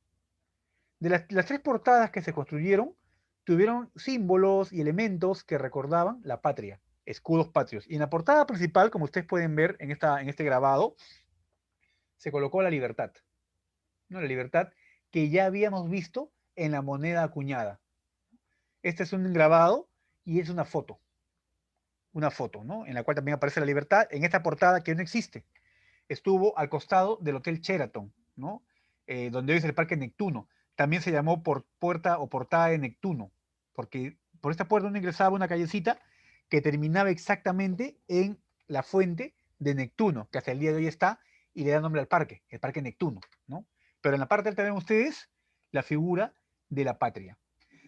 De las tres portadas que se construyeron, tuvieron símbolos y elementos que recordaban la patria, escudos patrios. Y en la portada principal, como ustedes pueden ver en este grabado, se colocó la libertad, ¿no? La libertad que ya habíamos visto en la moneda acuñada. Este es un grabado y es una foto, ¿no? En la cual también aparece la libertad en esta portada que no existe. Estuvo al costado del Hotel Sheraton, ¿no? Donde hoy es el Parque Neptuno. También se llamó por puerta o portada de Neptuno, porque por esta puerta uno ingresaba a una callecita que terminaba exactamente en la fuente de Neptuno, que hasta el día de hoy está y le da nombre al parque, el Parque Neptuno, ¿no? Pero en la parte alta ven ustedes la figura de la patria.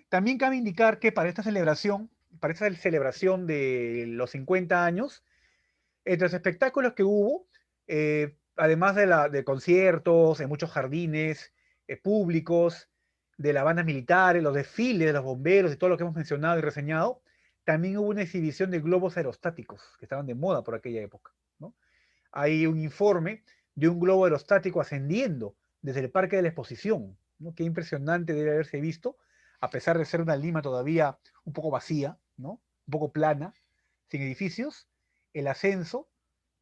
También cabe indicar que para esta celebración de los 50 años, entre los espectáculos que hubo, además de conciertos en muchos jardines públicos, de las bandas militares, los desfiles de los bomberos y todo lo que hemos mencionado y reseñado, también hubo una exhibición de globos aerostáticos que estaban de moda por aquella época, ¿no? Hay un informe de un globo aerostático ascendiendo desde el Parque de la Exposición, ¿no? Qué impresionante debe haberse visto, a pesar de ser una Lima todavía un poco vacía, ¿no? Un poco plana, sin edificios, el ascenso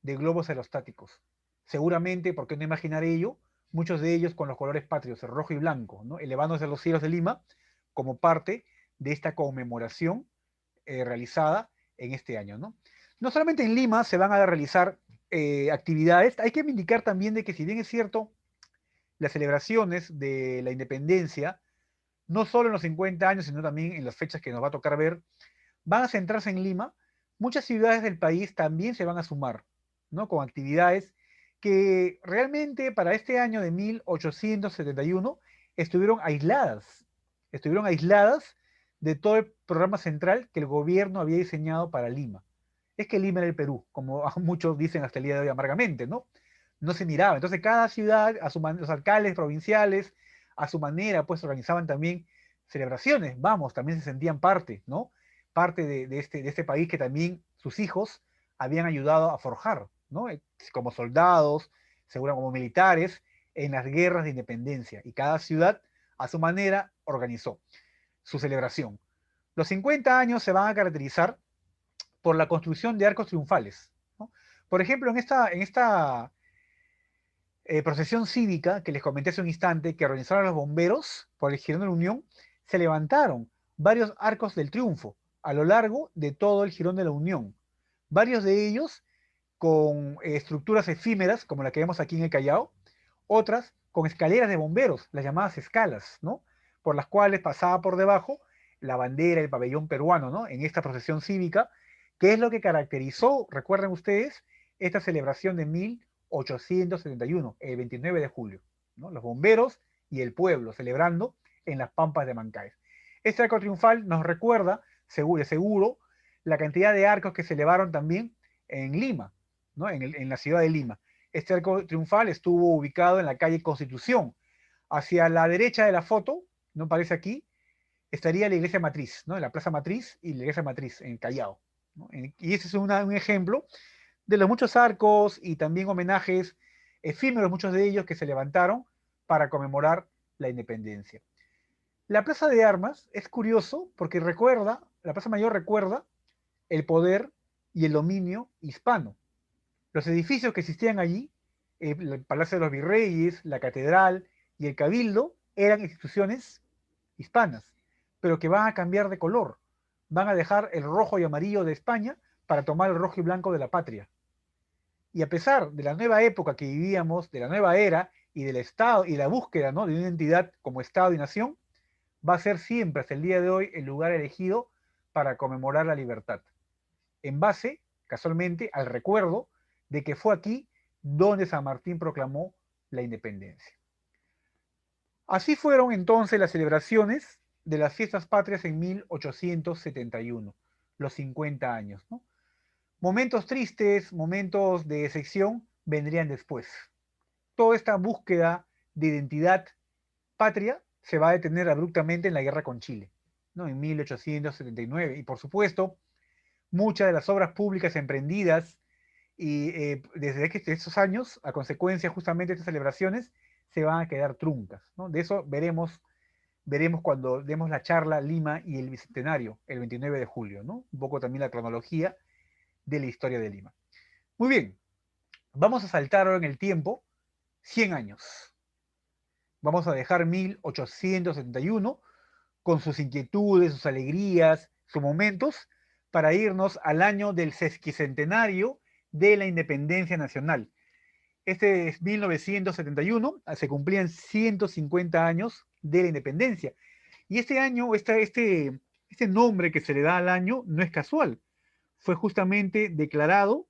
de globos aerostáticos. Seguramente, ¿por qué no imaginar ello? Muchos de ellos con los colores patrios, el rojo y blanco, ¿no? Elevándose a los cielos de Lima como parte de esta conmemoración realizada en este año, ¿no? No solamente en Lima se van a realizar actividades, hay que indicar también de que si bien es cierto, las celebraciones de la independencia, no solo en los 50 años, sino también en las fechas que nos va a tocar ver, van a centrarse en Lima, muchas ciudades del país también se van a sumar, ¿no? Con actividades que realmente para este año de 1871 estuvieron aisladas de todo el programa central que el gobierno había diseñado para Lima. Es que Lima era el Perú, como muchos dicen hasta el día de hoy amargamente, ¿no? No se miraba. Entonces cada ciudad, los alcaldes provinciales, a su manera, pues organizaban también celebraciones, vamos, también se sentían parte, ¿no? Parte de este país que también sus hijos habían ayudado a forjar, ¿no? Como soldados, seguro como militares, en las guerras de independencia. Y cada ciudad, a su manera, organizó su celebración. Los 50 años se van a caracterizar por la construcción de arcos triunfales, ¿no? Por ejemplo, en esta procesión cívica que les comenté hace un instante, que organizaron los bomberos por el Jirón de la Unión, se levantaron varios arcos del triunfo a lo largo de todo el Jirón de la Unión. Varios de ellos con estructuras efímeras, como la que vemos aquí en el Callao, otras con escaleras de bomberos, las llamadas escalas, ¿no? por las cuales pasaba por debajo la bandera, el pabellón peruano, ¿no? En esta procesión cívica, que es lo que caracterizó, recuerden ustedes, esta celebración de 1871, el 29 de julio, ¿no? Los bomberos y el pueblo celebrando en las Pampas de Mancaes. Este arco triunfal nos recuerda, seguro, la cantidad de arcos que se elevaron también en Lima, ¿no? En la ciudad de Lima. Este arco triunfal estuvo ubicado en la calle Constitución. Hacia la derecha de la foto, no parece aquí, estaría la iglesia matriz, ¿no? En la plaza matriz y la iglesia matriz en Callao, ¿no? Y ese es un ejemplo de los muchos arcos y también homenajes efímeros, muchos de ellos que se levantaron para conmemorar la independencia. La Plaza de Armas es curioso porque recuerda, la Plaza Mayor recuerda el poder y el dominio hispano. Los edificios que existían allí, el Palacio de los Virreyes, la Catedral y el Cabildo, eran instituciones hispanas, pero que van a cambiar de color. Van a dejar el rojo y amarillo de España para tomar el rojo y blanco de la patria. Y a pesar de la nueva época que vivíamos, de la nueva era y del Estado y la búsqueda, ¿no?, de una entidad como Estado y nación, va a ser siempre hasta el día de hoy el lugar elegido para conmemorar la libertad, en base, casualmente, al recuerdo de que fue aquí donde San Martín proclamó la independencia. Así fueron entonces las celebraciones de las fiestas patrias en 1871, los 50 años, ¿no? Momentos tristes, momentos de excepción vendrían después. Toda esta búsqueda de identidad patria se va a detener abruptamente en la guerra con Chile, ¿no? En 1879. Y por supuesto, muchas de las obras públicas emprendidas y desde estos años, a consecuencia justamente de estas celebraciones, se van a quedar truncas, ¿no? De eso veremos cuando demos la charla Lima y el Bicentenario, el 29 de julio, ¿no? Un poco también la cronología de la historia de Lima. Muy bien, vamos a saltar ahora en el tiempo 100 años. Vamos a dejar 1871 con sus inquietudes, sus alegrías, sus momentos, para irnos al año del sesquicentenario de la independencia nacional. Este es 1971, se cumplían 150 años de la independencia. Y este año, este nombre que se le da al año no es casual. Fue justamente declarado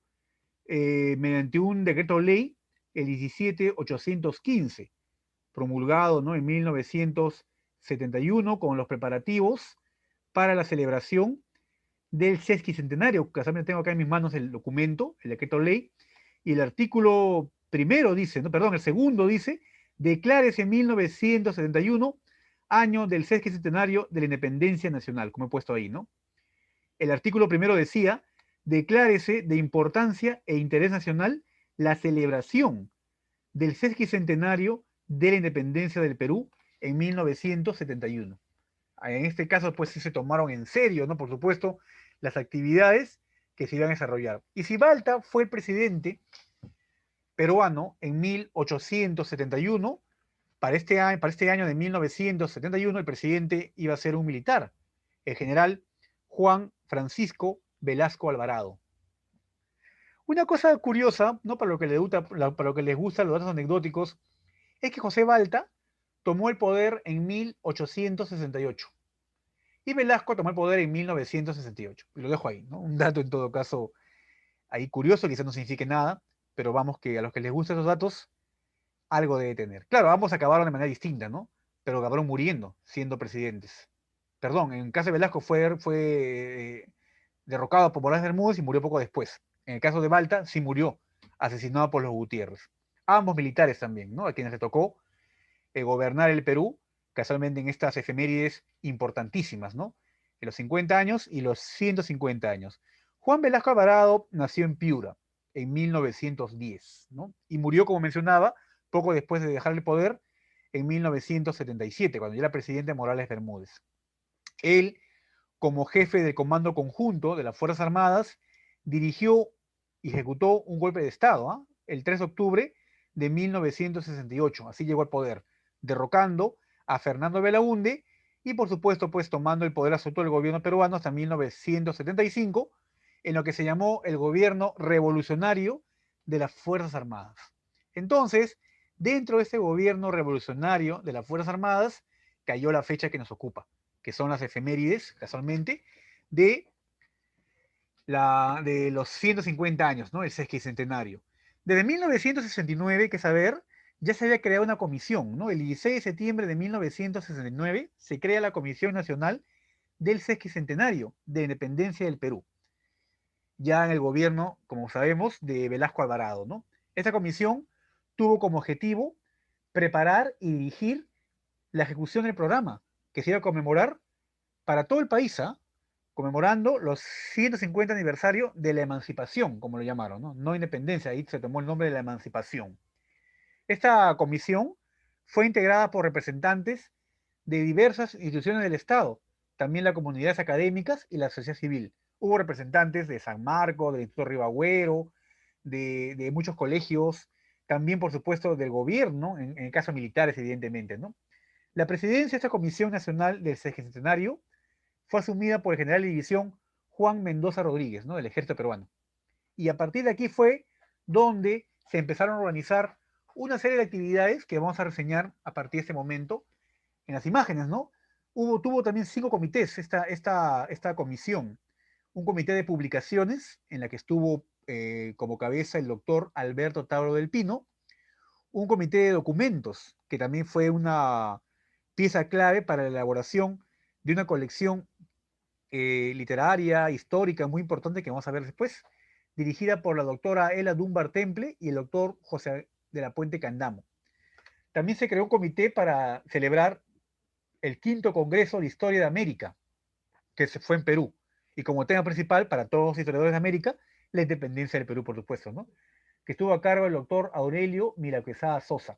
mediante un decreto ley, el 17815, promulgado, ¿no?, en 1971 con los preparativos para la celebración del sesquicentenario. Casualmente tengo acá en mis manos el documento, el decreto ley, y el artículo primero dice, no, perdón, el segundo dice: declárese 1971 año del sesquicentenario de la independencia nacional, como he puesto ahí, ¿no? El artículo primero decía: declárese de importancia e interés nacional la celebración del sesquicentenario de la independencia del Perú en 1971. En este caso, pues sí se tomaron en serio, ¿no? Por supuesto, las actividades que se iban a desarrollar. Y Sibalta fue el presidente peruano en 1871. Para este año de 1971, el presidente iba a ser un militar, el general Juan Francisco Velasco Alvarado. Una cosa curiosa, ¿no?, para lo que les gustan los datos anecdóticos, es que José Balta tomó el poder en 1868 y Velasco tomó el poder en 1968. Y lo dejo ahí, ¿no? Un dato en todo caso ahí curioso, quizás no signifique nada, pero vamos, que a los que les gustan esos datos, algo debe tener. Claro, ambos acabaron de manera distinta, ¿no? Pero acabaron muriendo siendo presidentes. Perdón, en el caso de Velasco fue derrocado por Morales Bermúdez y murió poco después. En el caso de Balta, sí murió, asesinado por los Gutiérrez. Ambos militares también, ¿no?, a quienes le tocó gobernar el Perú, casualmente en estas efemérides importantísimas, ¿no? En los 50 años y los 150 años. Juan Velasco Alvarado nació en Piura en 1910, ¿no? Y murió, como mencionaba, poco después de dejar el poder, en 1977, cuando ya era presidente Morales Bermúdez. Él, como jefe del Comando Conjunto de las Fuerzas Armadas, dirigió y ejecutó un golpe de Estado, ¿eh?, el 3 de octubre de 1968. Así llegó al poder, derrocando a Fernando Belaúnde y, por supuesto, pues tomando el poder absoluto del gobierno peruano hasta 1975, en lo que se llamó el gobierno revolucionario de las Fuerzas Armadas. Entonces, dentro de ese gobierno revolucionario de las Fuerzas Armadas, cayó la fecha que nos ocupa, que son las efemérides, casualmente, de, de los 150 años, ¿no? El sesquicentenario. Desde 1969, que saber, ya se había creado una comisión, ¿no? El 16 de septiembre de 1969 se crea la Comisión Nacional del Sesquicentenario de Independencia del Perú, ya en el gobierno, como sabemos, de Velasco Alvarado, ¿no? Esta comisión tuvo como objetivo preparar y dirigir la ejecución del programa, que se iba a conmemorar para todo el país, ¿ah? Conmemorando los 150 aniversario de la emancipación, como lo llamaron, ¿no? No independencia, ahí se tomó el nombre de la emancipación. Esta comisión fue integrada por representantes de diversas instituciones del Estado, también las comunidades académicas y la sociedad civil. Hubo representantes de San Marcos, del Instituto Ribagüero, de muchos colegios, también, por supuesto, del gobierno, en el caso militares, evidentemente, ¿no? La presidencia de esta Comisión Nacional del Sesquicentenario fue asumida por el general de división Juan Mendoza Rodríguez, ¿no? Del ejército peruano. Y a partir de aquí fue donde se empezaron a organizar una serie de actividades que vamos a reseñar a partir de este momento en las imágenes, ¿no? Tuvo también 5 comités esta comisión. Un comité de publicaciones en la que estuvo como cabeza el doctor Alberto Tauro del Pino, un comité de documentos, que también fue una pieza clave para la elaboración de una colección literaria, histórica, muy importante que vamos a ver después, dirigida por la doctora Ela Dunbar Temple y el doctor José de la Puente Candamo. También se creó un comité para celebrar el quinto Congreso de Historia de América, que se fue en Perú, y como tema principal para todos los historiadores de América, la independencia del Perú, por supuesto, ¿no? Que estuvo a cargo del doctor Aurelio Miraquezada Sosa.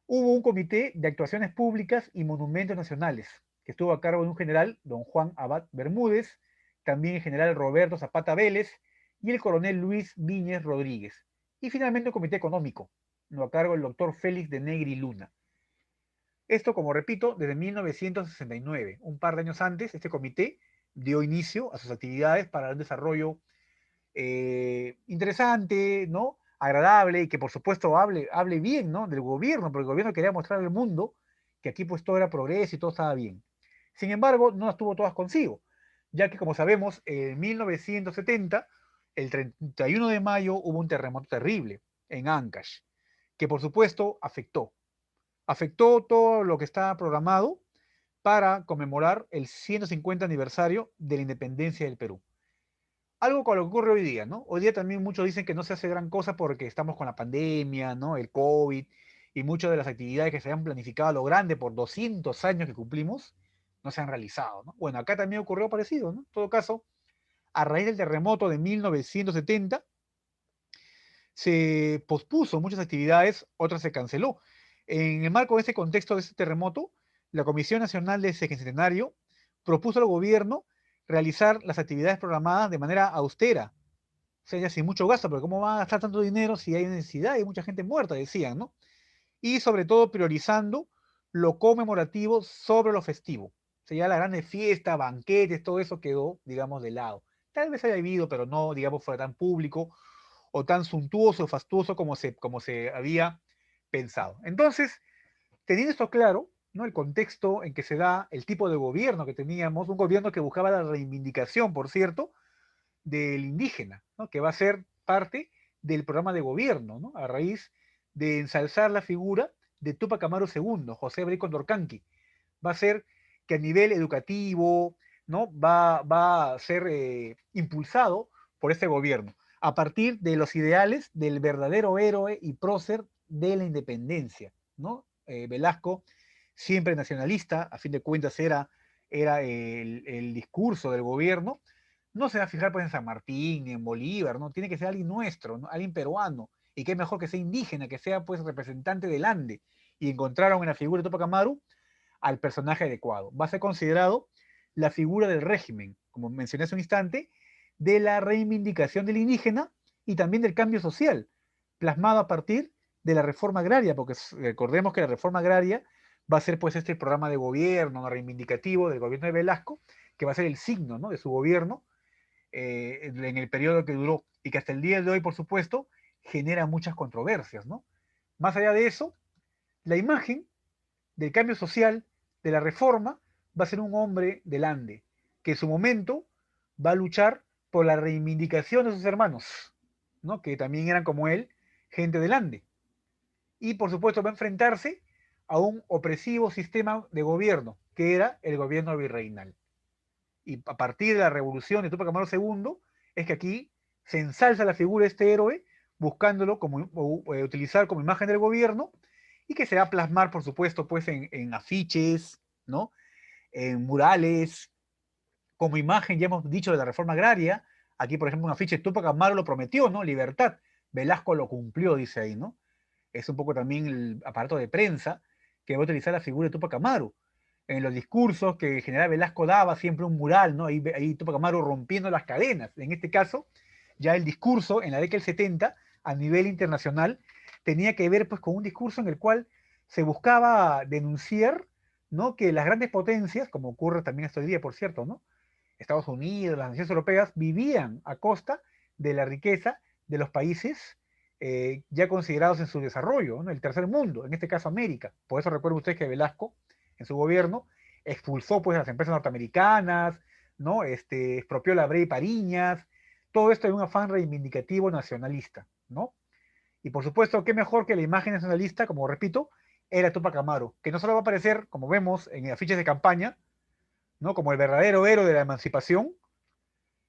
Hubo un comité de actuaciones públicas y monumentos nacionales, que estuvo a cargo de un general, don Juan Abad Bermúdez, también el general Roberto Zapata Vélez y el coronel Luis Viñez Rodríguez. Y finalmente un comité económico, no a cargo del doctor Félix de Negri Luna. Esto, como repito, desde 1969. Un par de años antes, este comité dio inicio a sus actividades para un desarrollo interesante, ¿no? Agradable y que por supuesto hable bien, ¿no? Del gobierno, porque el gobierno quería mostrar al mundo que aquí pues todo era progreso y todo estaba bien. Sin embargo, no las tuvo todas consigo, ya que como sabemos, en 1970, el 31 de mayo, hubo un terremoto terrible en Ancash, que por supuesto afectó todo lo que estaba programado para conmemorar el 150 aniversario de la independencia del Perú. Algo con lo que ocurre hoy día, ¿no? Hoy día también muchos dicen que no se hace gran cosa porque estamos con la pandemia, ¿no? El COVID y muchas de las actividades que se han planificado a lo grande por 200 años que cumplimos no se han realizado, ¿no? Bueno, acá también ocurrió parecido, ¿no? En todo caso, a raíz del terremoto de 1970, se pospuso muchas actividades, otras se canceló. En el marco de este contexto de este terremoto, la Comisión Nacional de Sesquicentenario propuso al gobierno realizar las actividades programadas de manera austera, o sea, ya sin mucho gasto, pero ¿cómo va a gastar tanto dinero si hay necesidad? Hay mucha gente muerta, decían, ¿no? Y sobre todo priorizando lo conmemorativo sobre lo festivo. O sea, ya la grande fiesta, banquetes, todo eso quedó, digamos, de lado. Tal vez haya habido, pero no, digamos, fuera tan público o tan suntuoso o fastuoso como se había pensado. Entonces, teniendo esto claro, ¿no? El contexto en que se da el tipo de gobierno que teníamos, un gobierno que buscaba la reivindicación, por cierto, del indígena, ¿no? Que va a ser parte del programa de gobierno, ¿no? A raíz de ensalzar la figura de Tupac Amaru II, José Abreu Condorcanqui. Va a ser que a nivel educativo, ¿no? Va a ser impulsado por este gobierno, a partir de los ideales del verdadero héroe y prócer de la independencia, ¿no? Velasco, siempre nacionalista, a fin de cuentas era el discurso del gobierno, no se va a fijar pues en San Martín ni en Bolívar, ¿no? Tiene que ser alguien nuestro, ¿no? Alguien peruano, y qué mejor que sea indígena, que sea pues representante del Ande, y encontraron en la figura de Tupac Amaru al personaje adecuado. Va a ser considerado la figura del régimen, como mencioné hace un instante, de la reivindicación del indígena y también del cambio social, plasmado a partir de la reforma agraria, porque recordemos que la reforma agraria va a ser pues este programa de gobierno reivindicativo del gobierno de Velasco, que va a ser el signo, ¿no? De su gobierno en el periodo que duró y que hasta el día de hoy, por supuesto, genera muchas controversias, ¿no? Más allá de eso, la imagen del cambio social de la Reforma va a ser un hombre del Ande, que en su momento va a luchar por la reivindicación de sus hermanos, ¿no? Que también eran como él, gente del Ande. Y por supuesto va a enfrentarse a un opresivo sistema de gobierno, que era el gobierno virreinal. Y a partir de la revolución de Tupac Amaru II, es que aquí se ensalza la figura de este héroe, buscándolo como, utilizar como imagen del gobierno, y que se va a plasmar, por supuesto, pues en afiches, ¿no? En murales, como imagen, ya hemos dicho, de la reforma agraria. Aquí, por ejemplo, un afiche, Tupac Amaru lo prometió, ¿no? Libertad. Velasco lo cumplió, dice ahí, ¿no? Es un poco también el aparato de prensa que va a utilizar la figura de Tupac Amaru. En los discursos que el general Velasco daba, siempre un mural, ¿no? Ahí Tupac Amaru rompiendo las cadenas. En este caso, ya el discurso en la década del 70, a nivel internacional, tenía que ver pues con un discurso en el cual se buscaba denunciar, ¿no? Que las grandes potencias, como ocurre también hasta hoy día, por cierto, ¿no? Estados Unidos, las naciones europeas, vivían a costa de la riqueza de los países ya considerados en su desarrollo, ¿no? El tercer mundo, en este caso América. Por eso recuerden ustedes que Velasco, en su gobierno, expulsó pues a las empresas norteamericanas, ¿no? Expropió la Brea y Pariñas, todo esto en un afán reivindicativo nacionalista, ¿no? Y por supuesto, qué mejor que la imagen nacionalista, como repito, era Tupac Amaru, que no solo va a aparecer, como vemos en afiches de campaña, ¿no? Como el verdadero héroe de la emancipación,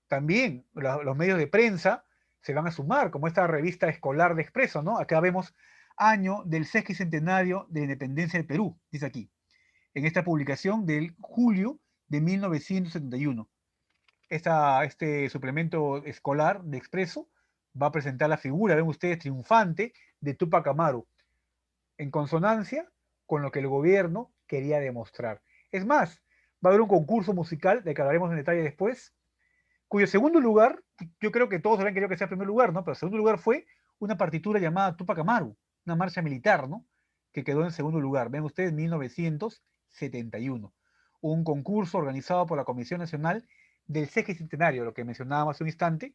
también los medios de prensa se van a sumar, como esta revista escolar de Expreso, ¿no? Acá vemos año del sesquicentenario de la independencia del Perú, dice aquí, en esta publicación del julio de 1971. Este suplemento escolar de Expreso va a presentar la figura, ven ustedes, triunfante de Tupac Amaru, en consonancia con lo que el gobierno quería demostrar. Es más, va a haber un concurso musical, de que hablaremos en detalle después, cuyo segundo lugar, yo creo que todos habrían querido que sea el primer lugar, ¿no? Pero el segundo lugar fue una partitura llamada Tupac Amaru, una marcha militar, ¿no? Que quedó en segundo lugar. Ven ustedes, 1971. Un concurso organizado por la Comisión Nacional del Sesquicentenario, lo que mencionábamos hace un instante,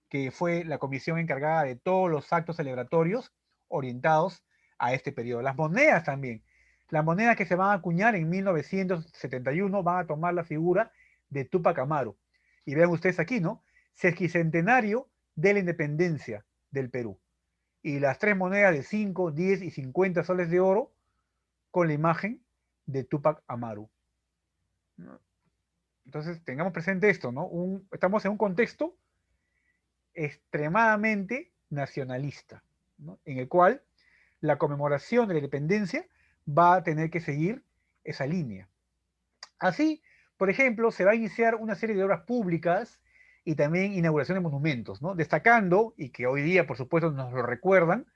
que fue la comisión encargada de todos los actos celebratorios orientados a este periodo. Las monedas también. Las monedas que se van a acuñar en 1971 van a tomar la figura de Tupac Amaru. Y vean ustedes aquí, ¿no? Sesquicentenario de la independencia del Perú. Y las tres monedas de 5, 10 y 50 soles de oro con la imagen de Tupac Amaru. Entonces, tengamos presente esto, ¿no? Estamos en un contexto extremadamente nacionalista, ¿no? En el cual la conmemoración de la independencia va a tener que seguir esa línea. Así, por ejemplo, se va a iniciar una serie de obras públicas y también inauguración de monumentos, ¿no? Destacando, y que hoy día, por supuesto, nos lo recuerdan,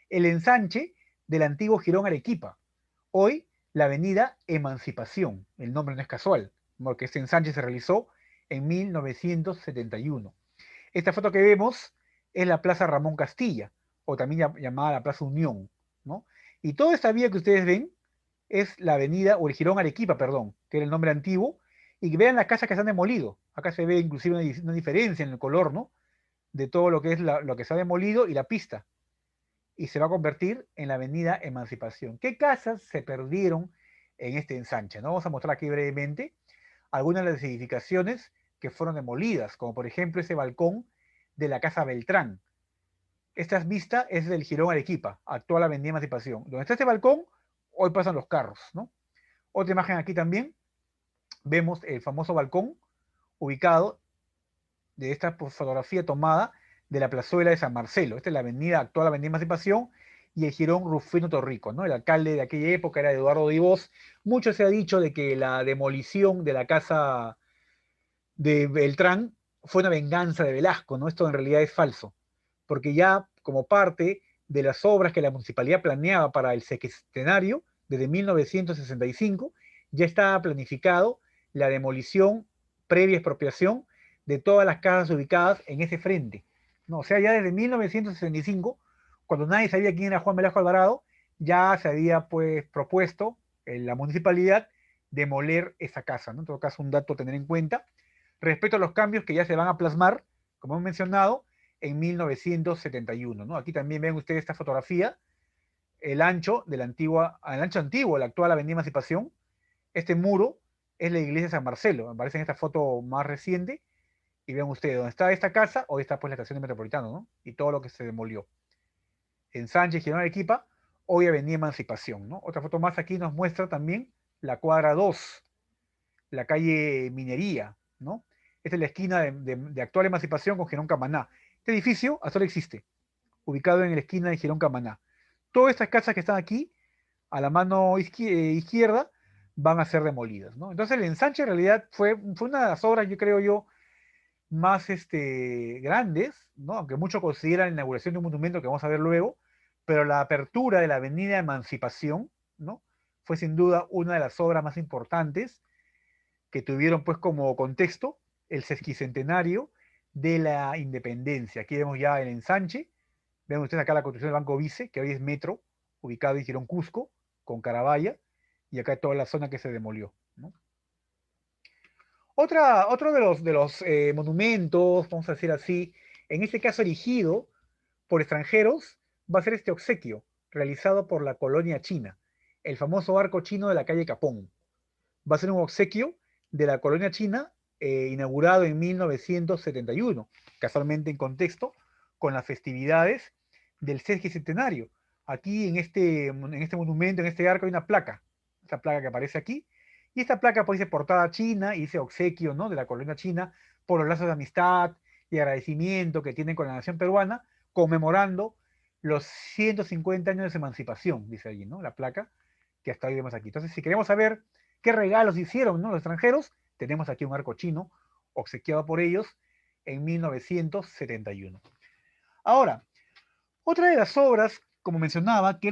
el ensanche del antiguo Jirón Arequipa. Hoy, la avenida Emancipación. El nombre no es casual, porque este ensanche se realizó en 1971. Esta foto que vemos es la Plaza Ramón Castilla, o también llamada la Plaza Unión, ¿no? Y toda esta vía que ustedes ven es la avenida, o el Jirón Arequipa, perdón, que era el nombre antiguo, y vean las casas que se han demolido. Acá se ve inclusive una diferencia en el color, ¿no? De todo lo que es lo que se ha demolido y la pista. Y se va a convertir en la avenida Emancipación. ¿Qué casas se perdieron en este ensanche? ¿No? Vamos a mostrar aquí brevemente algunas de las edificaciones que fueron demolidas, como por ejemplo ese balcón de la Casa Beltrán. Esta vista es del Jirón Arequipa, actual Avenida Emancipación. Donde está este balcón, hoy pasan los carros, ¿no? Otra imagen aquí también, vemos el famoso balcón ubicado de esta fotografía tomada de la plazuela de San Marcelo. Esta es la avenida, actual Avenida Emancipación, y el Jirón Rufino Torrico, ¿no? El alcalde de aquella época era Eduardo Divós. Mucho se ha dicho de que la demolición de la casa de Beltrán fue una venganza de Velasco, ¿no? Esto en realidad es falso, porque ya como parte de las obras que la municipalidad planeaba para el sexentenario, desde 1965, ya estaba planificado la demolición previa expropiación de todas las casas ubicadas en ese frente, ¿no? O sea, ya desde 1965, cuando nadie sabía quién era Juan Velasco Alvarado, ya se había pues propuesto en la municipalidad demoler esa casa, ¿no? En todo caso, un dato a tener en cuenta respecto a los cambios que ya se van a plasmar, como hemos mencionado, en 1971, ¿no? Aquí también ven ustedes esta fotografía, el ancho antiguo, la actual Avenida Emancipación, Este muro es la iglesia de San Marcelo, me parece en esta foto más reciente, y vean ustedes, donde está esta casa, hoy está pues la estación de Metropolitano, ¿no? Y todo lo que se demolió. En Sánchez, Girón, Arequipa, hoy Avenida Emancipación, ¿no? Otra foto más aquí nos muestra también la cuadra 2, la calle Minería, ¿no? Esta es la esquina de actual Emancipación con Girón Camaná. Este edificio hasta ahora existe, ubicado en la esquina de Girón Camaná. Todas estas casas que están aquí, a la mano izquierda, van a ser demolidas, ¿no? Entonces el ensanche en realidad fue una de las obras, yo creo yo, más grandes, ¿no? Aunque muchos consideran la inauguración de un monumento que vamos a ver luego, pero la apertura de la Avenida Emancipación, ¿no? Fue sin duda una de las obras más importantes que tuvieron pues como contexto el sesquicentenario de la independencia. Aquí vemos ya el ensanche, ven ustedes acá la construcción del Banco Vice, que hoy es Metro, ubicado en Girón Cusco, con Carabaya, y acá toda la zona que se demolió, ¿no? Otro de los monumentos, vamos a decir así, en este caso erigido por extranjeros, va a ser este obsequio realizado por la colonia china, el famoso arco chino de la calle Capón. Va a ser un obsequio de la colonia china inaugurado en 1971, casualmente en contexto con las festividades del sesquicentenario. Aquí en este monumento, en este arco, hay una placa, esta placa que aparece aquí, y esta placa pues dice portada china y dice obsequio, ¿no? De la colonia china por los lazos de amistad y agradecimiento que tienen con la nación peruana, conmemorando los 150 años de su emancipación, dice allí, ¿no? La placa que hasta hoy vemos aquí. Entonces, si queremos saber qué regalos hicieron, ¿no? Los extranjeros, tenemos aquí un arco chino obsequiado por ellos en 1971. Ahora, otra de las obras, como mencionaba, que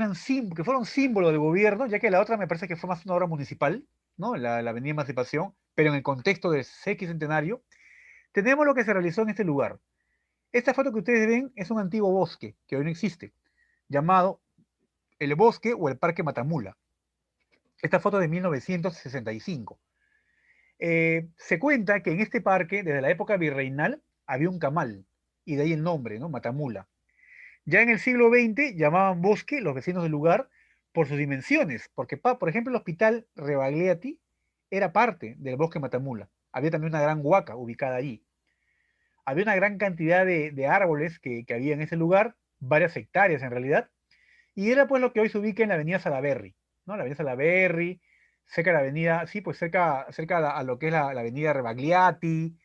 fueron símbolo del gobierno, ya que la otra me parece que fue más una obra municipal, ¿no? La Avenida Emancipación, pero en el contexto del sesquicentenario, tenemos lo que se realizó en este lugar. Esta foto que ustedes ven es un antiguo bosque que hoy no existe, llamado el Bosque o el Parque Matamula. Esta foto es de 1965. Se cuenta que en este parque, desde la época virreinal, había un camal, y de ahí el nombre, ¿no? Matamula. Ya en el siglo XX llamaban bosque los vecinos del lugar por sus dimensiones, porque, por ejemplo, el hospital Rebagliati era parte del bosque Matamula. Había también una gran huaca ubicada allí. Había una gran cantidad de árboles que había en ese lugar, varias hectáreas en realidad, y era pues lo que hoy se ubica en la avenida Salaberry, ¿no? La avenida Salaberry, cerca de la avenida, sí, pues cerca a lo que es la avenida Rebagliati,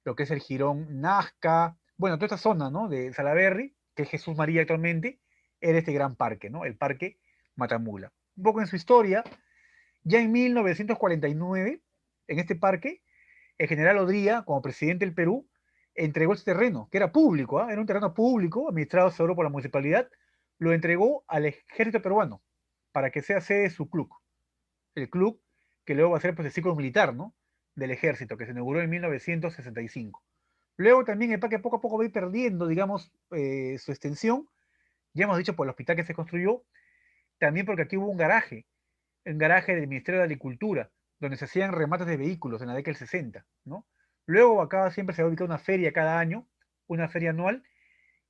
lo que es el Jirón Nazca, bueno, toda esta zona, ¿no? De Salaberry, que es Jesús María actualmente, era este gran parque, ¿no? El Parque Matamula. Un poco en su historia, ya en 1949, en este parque, el general Odría, como presidente del Perú, entregó este terreno, que era público, ¿ah? Era un terreno público, administrado seguro por la municipalidad, lo entregó al ejército peruano para que sea sede de su club. El club que luego va a ser pues, el ciclo militar, ¿no? Del ejército, que se inauguró en 1965. Luego también el parque poco a poco va a ir perdiendo, digamos, su extensión. Ya hemos dicho por el hospital que se construyó, también porque aquí hubo un garaje del Ministerio de Agricultura, donde se hacían remates de vehículos en la década del 60, ¿no? Luego acá siempre se va a ubicar una feria cada año, una feria anual,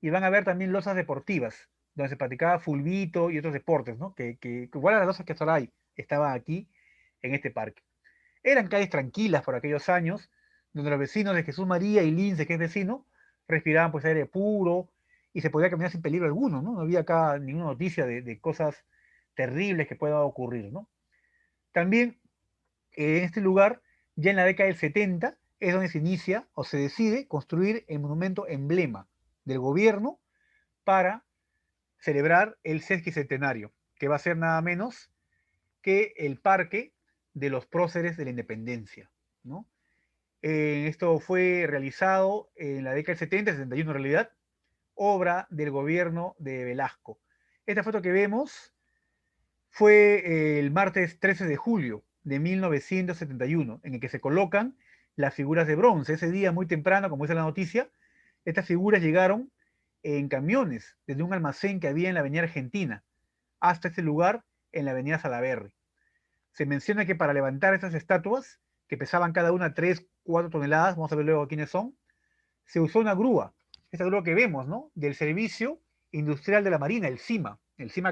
y van a ver también losas deportivas, donde se practicaba fulbito y otros deportes, ¿no? Que igual a las losas que hasta ahora hay, estaban aquí en este parque. Eran calles tranquilas por aquellos años, donde los vecinos de Jesús María y Lince, que es vecino, respiraban pues aire puro y se podía caminar sin peligro alguno, ¿no? No había acá ninguna noticia de cosas terribles que puedan ocurrir, ¿no? También en este lugar, ya en la década del 70, es donde se inicia o se decide construir el monumento emblema del gobierno para celebrar el sesquicentenario, que va a ser nada menos que el Parque de los Próceres de la Independencia, ¿no? Esto fue realizado en la década del 70, 71 en realidad, obra del gobierno de Velasco. Esta foto que vemos fue el martes 13 de julio de 1971, en el que se colocan las figuras de bronce. Ese día, muy temprano, como dice la noticia, estas figuras llegaron en camiones desde un almacén que había en la avenida Argentina hasta este lugar en la avenida Salaberry. Se menciona que para levantar estas estatuas, que pesaban cada una 3, 4 toneladas, vamos a ver luego quiénes son, se usó una grúa, esta grúa que vemos, ¿no? Del Servicio Industrial de la Marina, el CIMA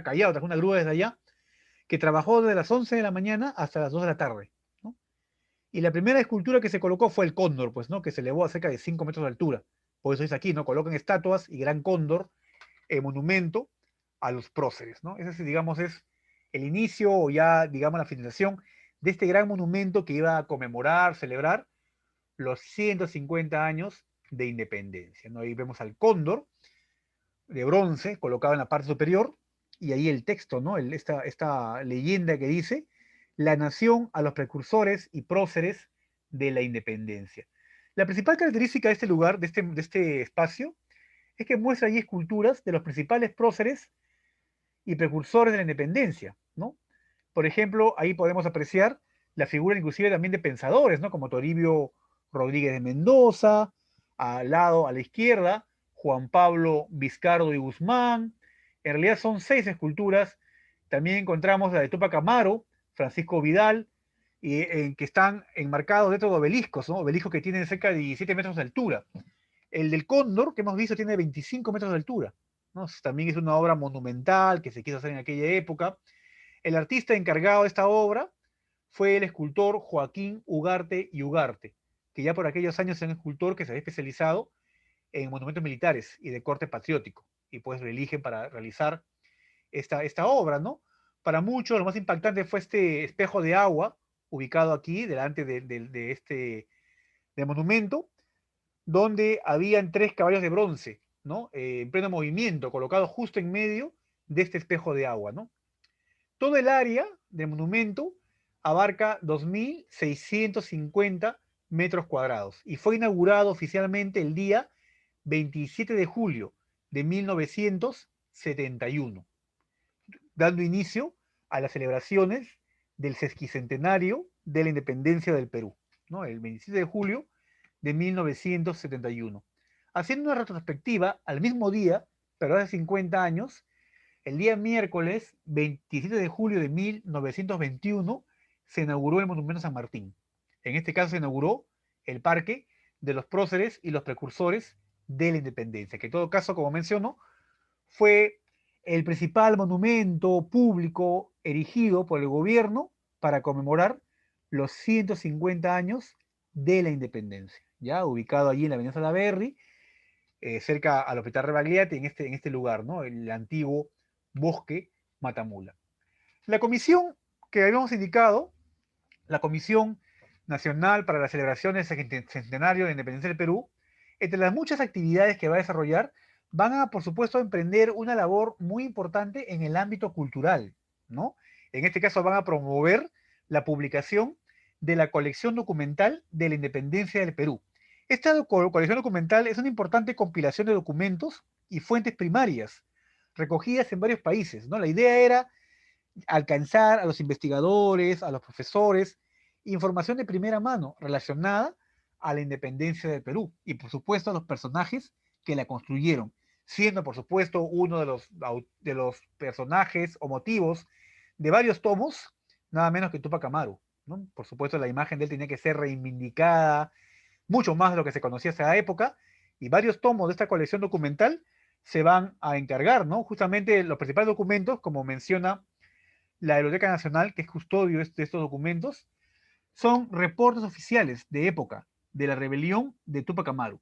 Callao, trajo una grúa desde allá que trabajó desde las 11 de la mañana hasta las 2 de la tarde, ¿no? Y la primera escultura que se colocó fue el cóndor, pues, ¿no? Que se elevó a cerca de 5 metros de altura. Por eso es aquí, ¿no? Colocan estatuas y gran cóndor, monumento a los próceres, ¿no? Ese, digamos, es el inicio o ya, digamos, la finalización de este gran monumento que iba a conmemorar, celebrar los 150 años de independencia, ¿no? Ahí vemos al cóndor de bronce colocado en la parte superior y ahí el texto, ¿no? Esta leyenda que dice, la nación a los precursores y próceres de la independencia. La principal característica de este lugar, de este espacio, es que muestra allí esculturas de los principales próceres y precursores de la independencia, ¿no? Por ejemplo, ahí podemos apreciar la figura inclusive también de pensadores, ¿no? Como Toribio Rodríguez de Mendoza, al lado, a la izquierda, Juan Pablo Vizcardo y Guzmán. En realidad son 6 esculturas. También encontramos la de Tupac Amaru, Francisco Vidal, que están enmarcados dentro de obeliscos, ¿no? Obeliscos que tienen cerca de 17 metros de altura. El del Cóndor, que hemos visto, tiene 25 metros de altura, ¿no? También es una obra monumental que se quiso hacer en aquella época. El artista encargado de esta obra fue el escultor Joaquín Ugarte y Ugarte, que ya por aquellos años era un escultor que se había especializado en monumentos militares y de corte patriótico, y pues lo eligen para realizar esta obra, ¿no? Para muchos lo más impactante fue este espejo de agua ubicado aquí delante de este de monumento, donde habían 3 caballos de bronce, ¿no? En pleno movimiento, colocados justo en medio de este espejo de agua, ¿no? Todo el área del monumento abarca 2.650 metros cuadrados y fue inaugurado oficialmente el día 27 de julio de 1971, dando inicio a las celebraciones del sesquicentenario de la independencia del Perú, ¿no? El 27 de julio de 1971. Haciendo una retrospectiva, al mismo día, pero hace 50 años, el día miércoles 27 de julio de 1921 se inauguró el Monumento a San Martín. En este caso se inauguró el Parque de los Próceres y los Precursores de la Independencia, que en todo caso, como menciono, fue el principal monumento público erigido por el gobierno para conmemorar los 150 años de la independencia, ya ubicado allí en la avenida Salaberry, cerca al Hospital Rebagliati, en este lugar, ¿no? El antiguo Bosque Matamula. La comisión que habíamos indicado, la Comisión Nacional para las Celebraciones del Centenario de la Independencia del Perú, entre las muchas actividades que va a desarrollar, van a, por supuesto, emprender una labor muy importante en el ámbito cultural, ¿no? En este caso van a promover la publicación de la colección documental de la independencia del Perú. Esta colección documental es una importante compilación de documentos y fuentes primarias recogidas en varios países, ¿no? La idea era alcanzar a los investigadores, a los profesores, información de primera mano relacionada a la independencia del Perú y por supuesto a los personajes que la construyeron, siendo por supuesto uno de los personajes o motivos de varios tomos, nada menos que Tupac Amaru, ¿no? Por supuesto la imagen de él tenía que ser reivindicada, mucho más de lo que se conocía hasta la época, y varios tomos de esta colección documental se van a encargar, ¿no? Justamente los principales documentos, como menciona la Biblioteca Nacional, que es custodio de estos documentos, son reportes oficiales de época de la rebelión de Tupac Amaru.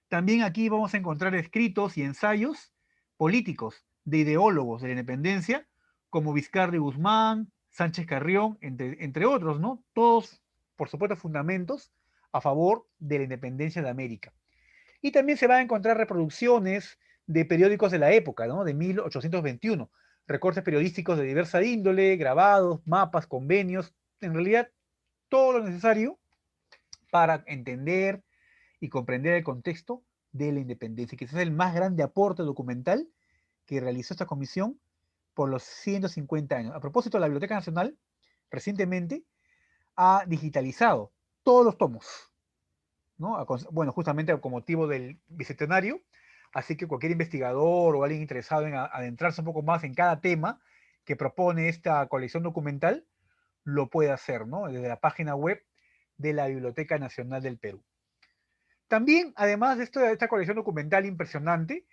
También aquí vamos a encontrar escritos y ensayos políticos de ideólogos de la independencia, como Vizcarra y Guzmán, Sánchez Carrión, entre otros, ¿no? Todos, por supuesto, fundamentos a favor de la independencia de América. Y también se van a encontrar reproducciones de periódicos de la época, ¿no? De 1821, recortes periodísticos de diversa índole, grabados, mapas, convenios, en realidad todo lo necesario para entender y comprender el contexto de la independencia, que es el más grande aporte documental que realizó esta comisión por los 150 años. A propósito, la Biblioteca Nacional recientemente ha digitalizado todos los tomos, ¿no? Bueno, justamente con motivo del bicentenario, así que cualquier investigador o alguien interesado en adentrarse un poco más en cada tema que propone esta colección documental, lo puede hacer, ¿no? Desde la página web de la Biblioteca Nacional del Perú. También, además de esta colección documental impresionante,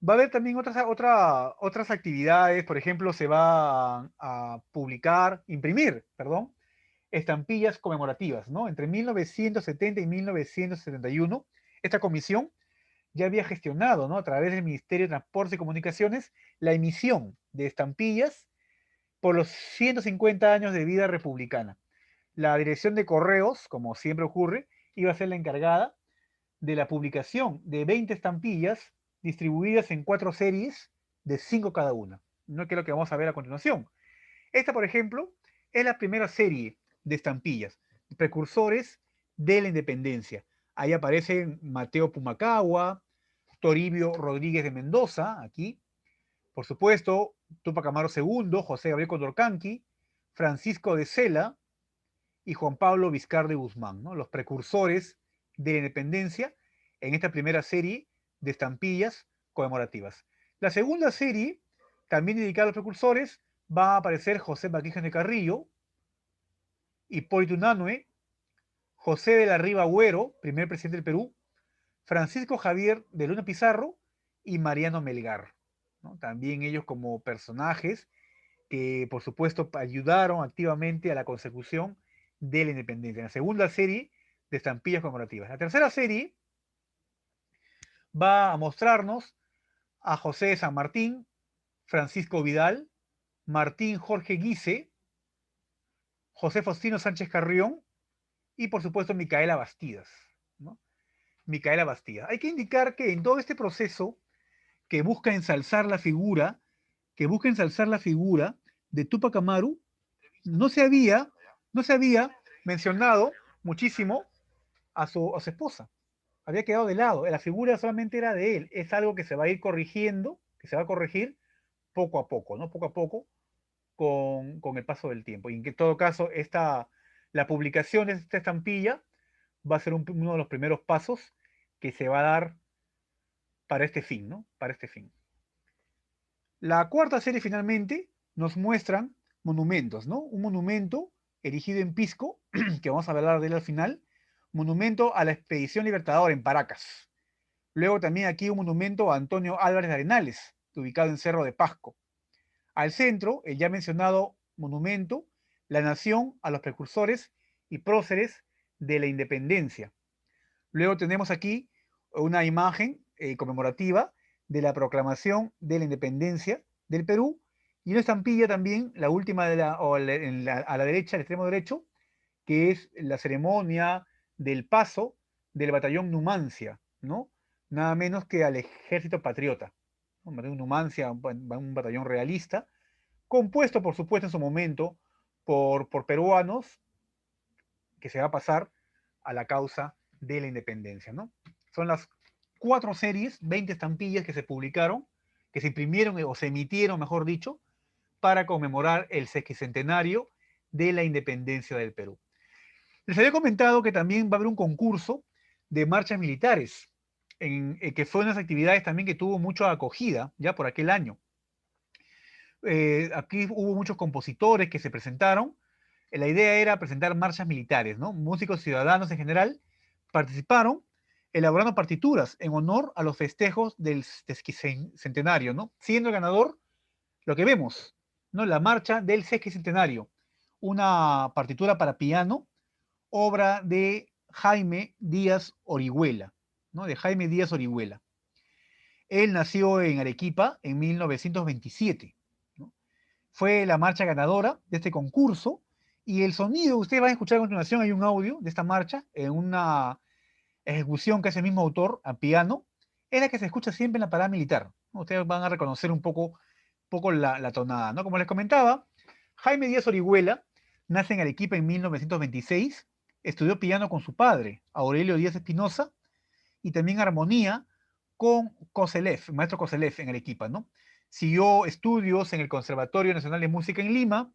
Va a haber también otras actividades, por ejemplo, se va a publicar, imprimir, perdón, estampillas conmemorativas, ¿no? Entre 1970 y 1971, esta comisión ya había gestionado, ¿no? A través del Ministerio de Transportes y Comunicaciones, la emisión de estampillas por los 150 años de vida republicana. La dirección de correos, como siempre ocurre, iba a ser la encargada de la publicación de 20 estampillas distribuidas en 4 series de 5 cada una, ¿no? Que es lo que vamos a ver a continuación. Esta, por ejemplo, es la primera serie de estampillas, precursores de la independencia. Ahí aparecen Mateo Pumacagua, Toribio Rodríguez de Mendoza, aquí, por supuesto, Tupac Amaru II, José Gabriel Condorcanqui, Francisco de Sela y Juan Pablo Vizcarra de Guzmán, ¿no? Los precursores de la independencia en esta primera serie de estampillas conmemorativas. La segunda serie, también dedicada a los precursores, va a aparecer José Baquijas de Carrillo, Hipólito Unanue, José de la Riva Agüero, primer presidente del Perú, Francisco Javier de Luna Pizarro y Mariano Melgar, ¿no? También ellos como personajes que por supuesto ayudaron activamente a la consecución de la independencia. La segunda serie de estampillas conmemorativas. La tercera serie va a mostrarnos a José de San Martín, Francisco Vidal, Martín Jorge Guise, José Faustino Sánchez Carrión y por supuesto Micaela Bastidas, ¿no? Micaela Bastidas. Hay que indicar que en todo este proceso que busca ensalzar la figura, de Tupac Amaru, no se había, no se había mencionado muchísimo a su esposa. Había quedado de lado. La figura solamente era de él. Es algo que se va a ir corrigiendo, que se va a corregir poco a poco, ¿no? Poco a poco con el paso del tiempo. Y en todo caso, la publicación de esta estampilla va a ser uno de los primeros pasos que se va a dar para este fin, ¿no? Para este fin. La cuarta serie finalmente nos muestran monumentos, ¿no? Un monumento erigido en Pisco, que vamos a hablar de él al final, monumento a la Expedición Libertador en Paracas. Luego también aquí un monumento a Antonio Álvarez de Arenales, ubicado en Cerro de Pasco. Al centro, el ya mencionado monumento, la nación a los precursores y próceres de la independencia. Luego tenemos aquí una imagen conmemorativa de la proclamación de la independencia del Perú y una estampilla también, la última a la derecha, al extremo derecho, que es la ceremonia del paso del batallón Numancia, ¿no? Nada menos que al ejército patriota. Un batallón Numancia, un batallón realista, compuesto, por supuesto, en su momento por peruanos que se va a pasar a la causa de la independencia, ¿no? Son las 4 series, 20 estampillas que se publicaron, que se imprimieron o se emitieron, mejor dicho, para conmemorar el sesquicentenario de la independencia del Perú. Les había comentado que también va a haber un concurso de marchas militares, que fue unas actividades también que tuvo mucha acogida ya por aquel año. Aquí hubo muchos compositores que se presentaron. La idea era presentar marchas militares, ¿no? Músicos ciudadanos en general participaron elaborando partituras en honor a los festejos del sesquicentenario, ¿no? Siendo el ganador lo que vemos, ¿no? La marcha del sesquicentenario, una partitura para piano, obra de Jaime Díaz Orihuela, ¿no? De Jaime Díaz Orihuela. Él nació en Arequipa en 1927, ¿no? Fue la marcha ganadora de este concurso y el sonido, ustedes van a escuchar a continuación, hay un audio de esta marcha en una ejecución que hace el mismo autor a piano, es la que se escucha siempre en la parada militar, ¿no? Ustedes van a reconocer un poco la tonada, ¿no? Como les comentaba, Jaime Díaz Orihuela nace en Arequipa en 1926, estudió piano con su padre, Aurelio Díaz Espinosa, y también armonía con Koselleff, maestro Koselleff en Arequipa, ¿no? Siguió estudios en el Conservatorio Nacional de Música en Lima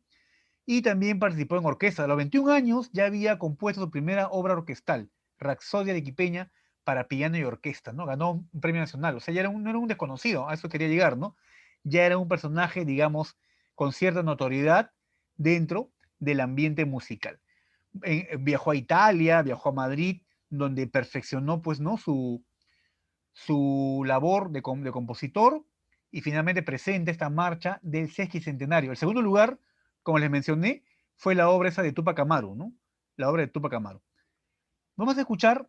y también participó en orquesta. A los 21 años ya había compuesto su primera obra orquestal, Rapsodia Arequipeña para piano y orquesta, ¿no? Ganó un premio nacional, o sea, no era un desconocido, a eso quería llegar, ¿no? Ya era un personaje, digamos, con cierta notoriedad dentro del ambiente musical. Viajó a Italia, viajó a Madrid, donde perfeccionó, pues, ¿no? su labor de compositor y finalmente presenta esta marcha del sesquicentenario. El segundo lugar, como les mencioné, fue la obra esa de Tupac Amaru, ¿no? La obra de Tupac Amaru. Vamos a escuchar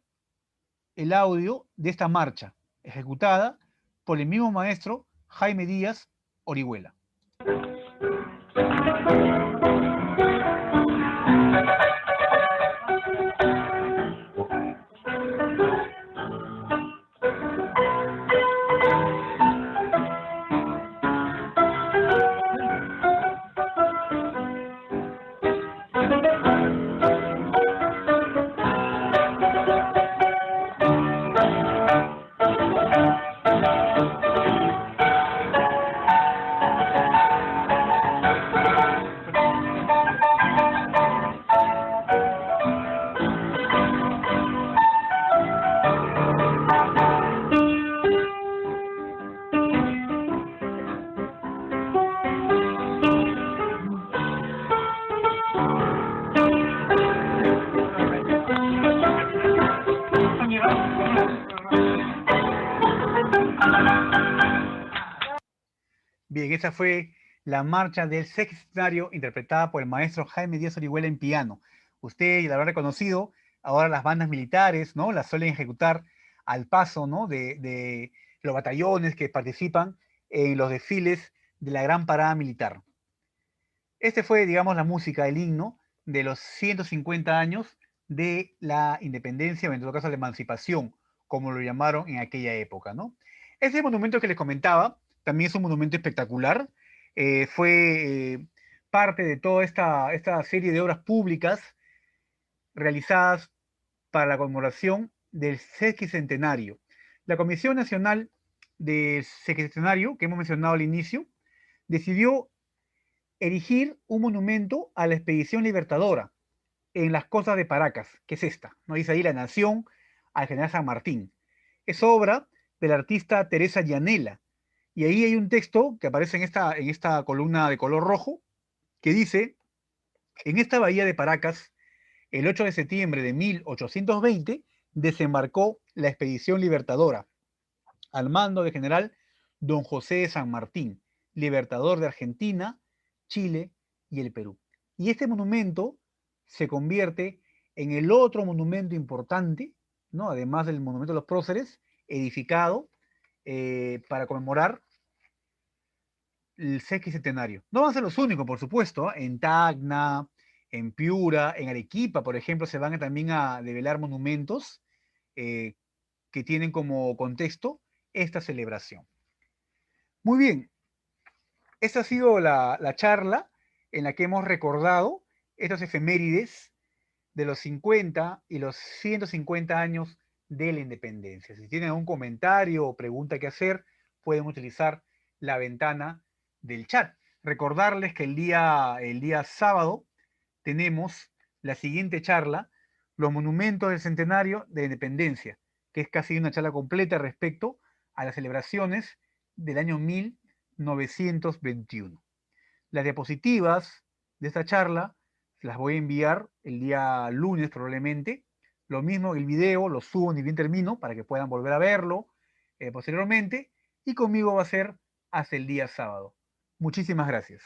el audio de esta marcha, ejecutada por el mismo maestro Jaime Díaz Orihuela. Bien, esa fue la marcha del sextenario interpretada por el maestro Jaime Díaz Orihuela en piano. Usted ya lo habrá reconocido, ahora las bandas militares, ¿no? Las suelen ejecutar al paso, ¿no? De los batallones que participan en los desfiles de la gran parada militar. Este fue, digamos, la música, el himno de los 150 años de la independencia, o en todo caso la emancipación, como lo llamaron en aquella época, ¿no? Ese monumento que les comentaba también es un monumento espectacular. Fue parte de toda esta serie de obras públicas realizadas para la conmemoración del sesquicentenario. La Comisión Nacional del Sesquicentenario, que hemos mencionado al inicio, decidió erigir un monumento a la expedición libertadora en las costas de Paracas, que es esta, ¿no? Dice ahí la nación al general San Martín. Es obra del artista Teresa Llanela. Y ahí hay un texto que aparece en esta columna de color rojo, que dice, en esta bahía de Paracas, el 8 de septiembre de 1820, desembarcó la expedición libertadora, al mando del general don José de San Martín, libertador de Argentina, Chile y el Perú. Y este monumento se convierte en el otro monumento importante, ¿no? Además del monumento de los próceres, edificado para conmemorar el sesquicentenario. No van a ser los únicos, por supuesto, ¿eh? En Tacna, en Piura, en Arequipa, por ejemplo, se van también a develar monumentos eh, que tienen como contexto esta celebración. Muy bien, esta ha sido la charla en la que hemos recordado estas efemérides de los 50 y los 150 años de la independencia. Si tienen algún comentario o pregunta que hacer, pueden utilizar la ventana del chat. Recordarles que el día sábado tenemos la siguiente charla, los monumentos del centenario de la independencia, que es casi una charla completa respecto a las celebraciones del año 1921. Las diapositivas de esta charla las voy a enviar el día lunes probablemente. Lo mismo el video, lo subo ni bien termino para que puedan volver a verlo posteriormente. Y conmigo va a ser hasta el día sábado. Muchísimas gracias.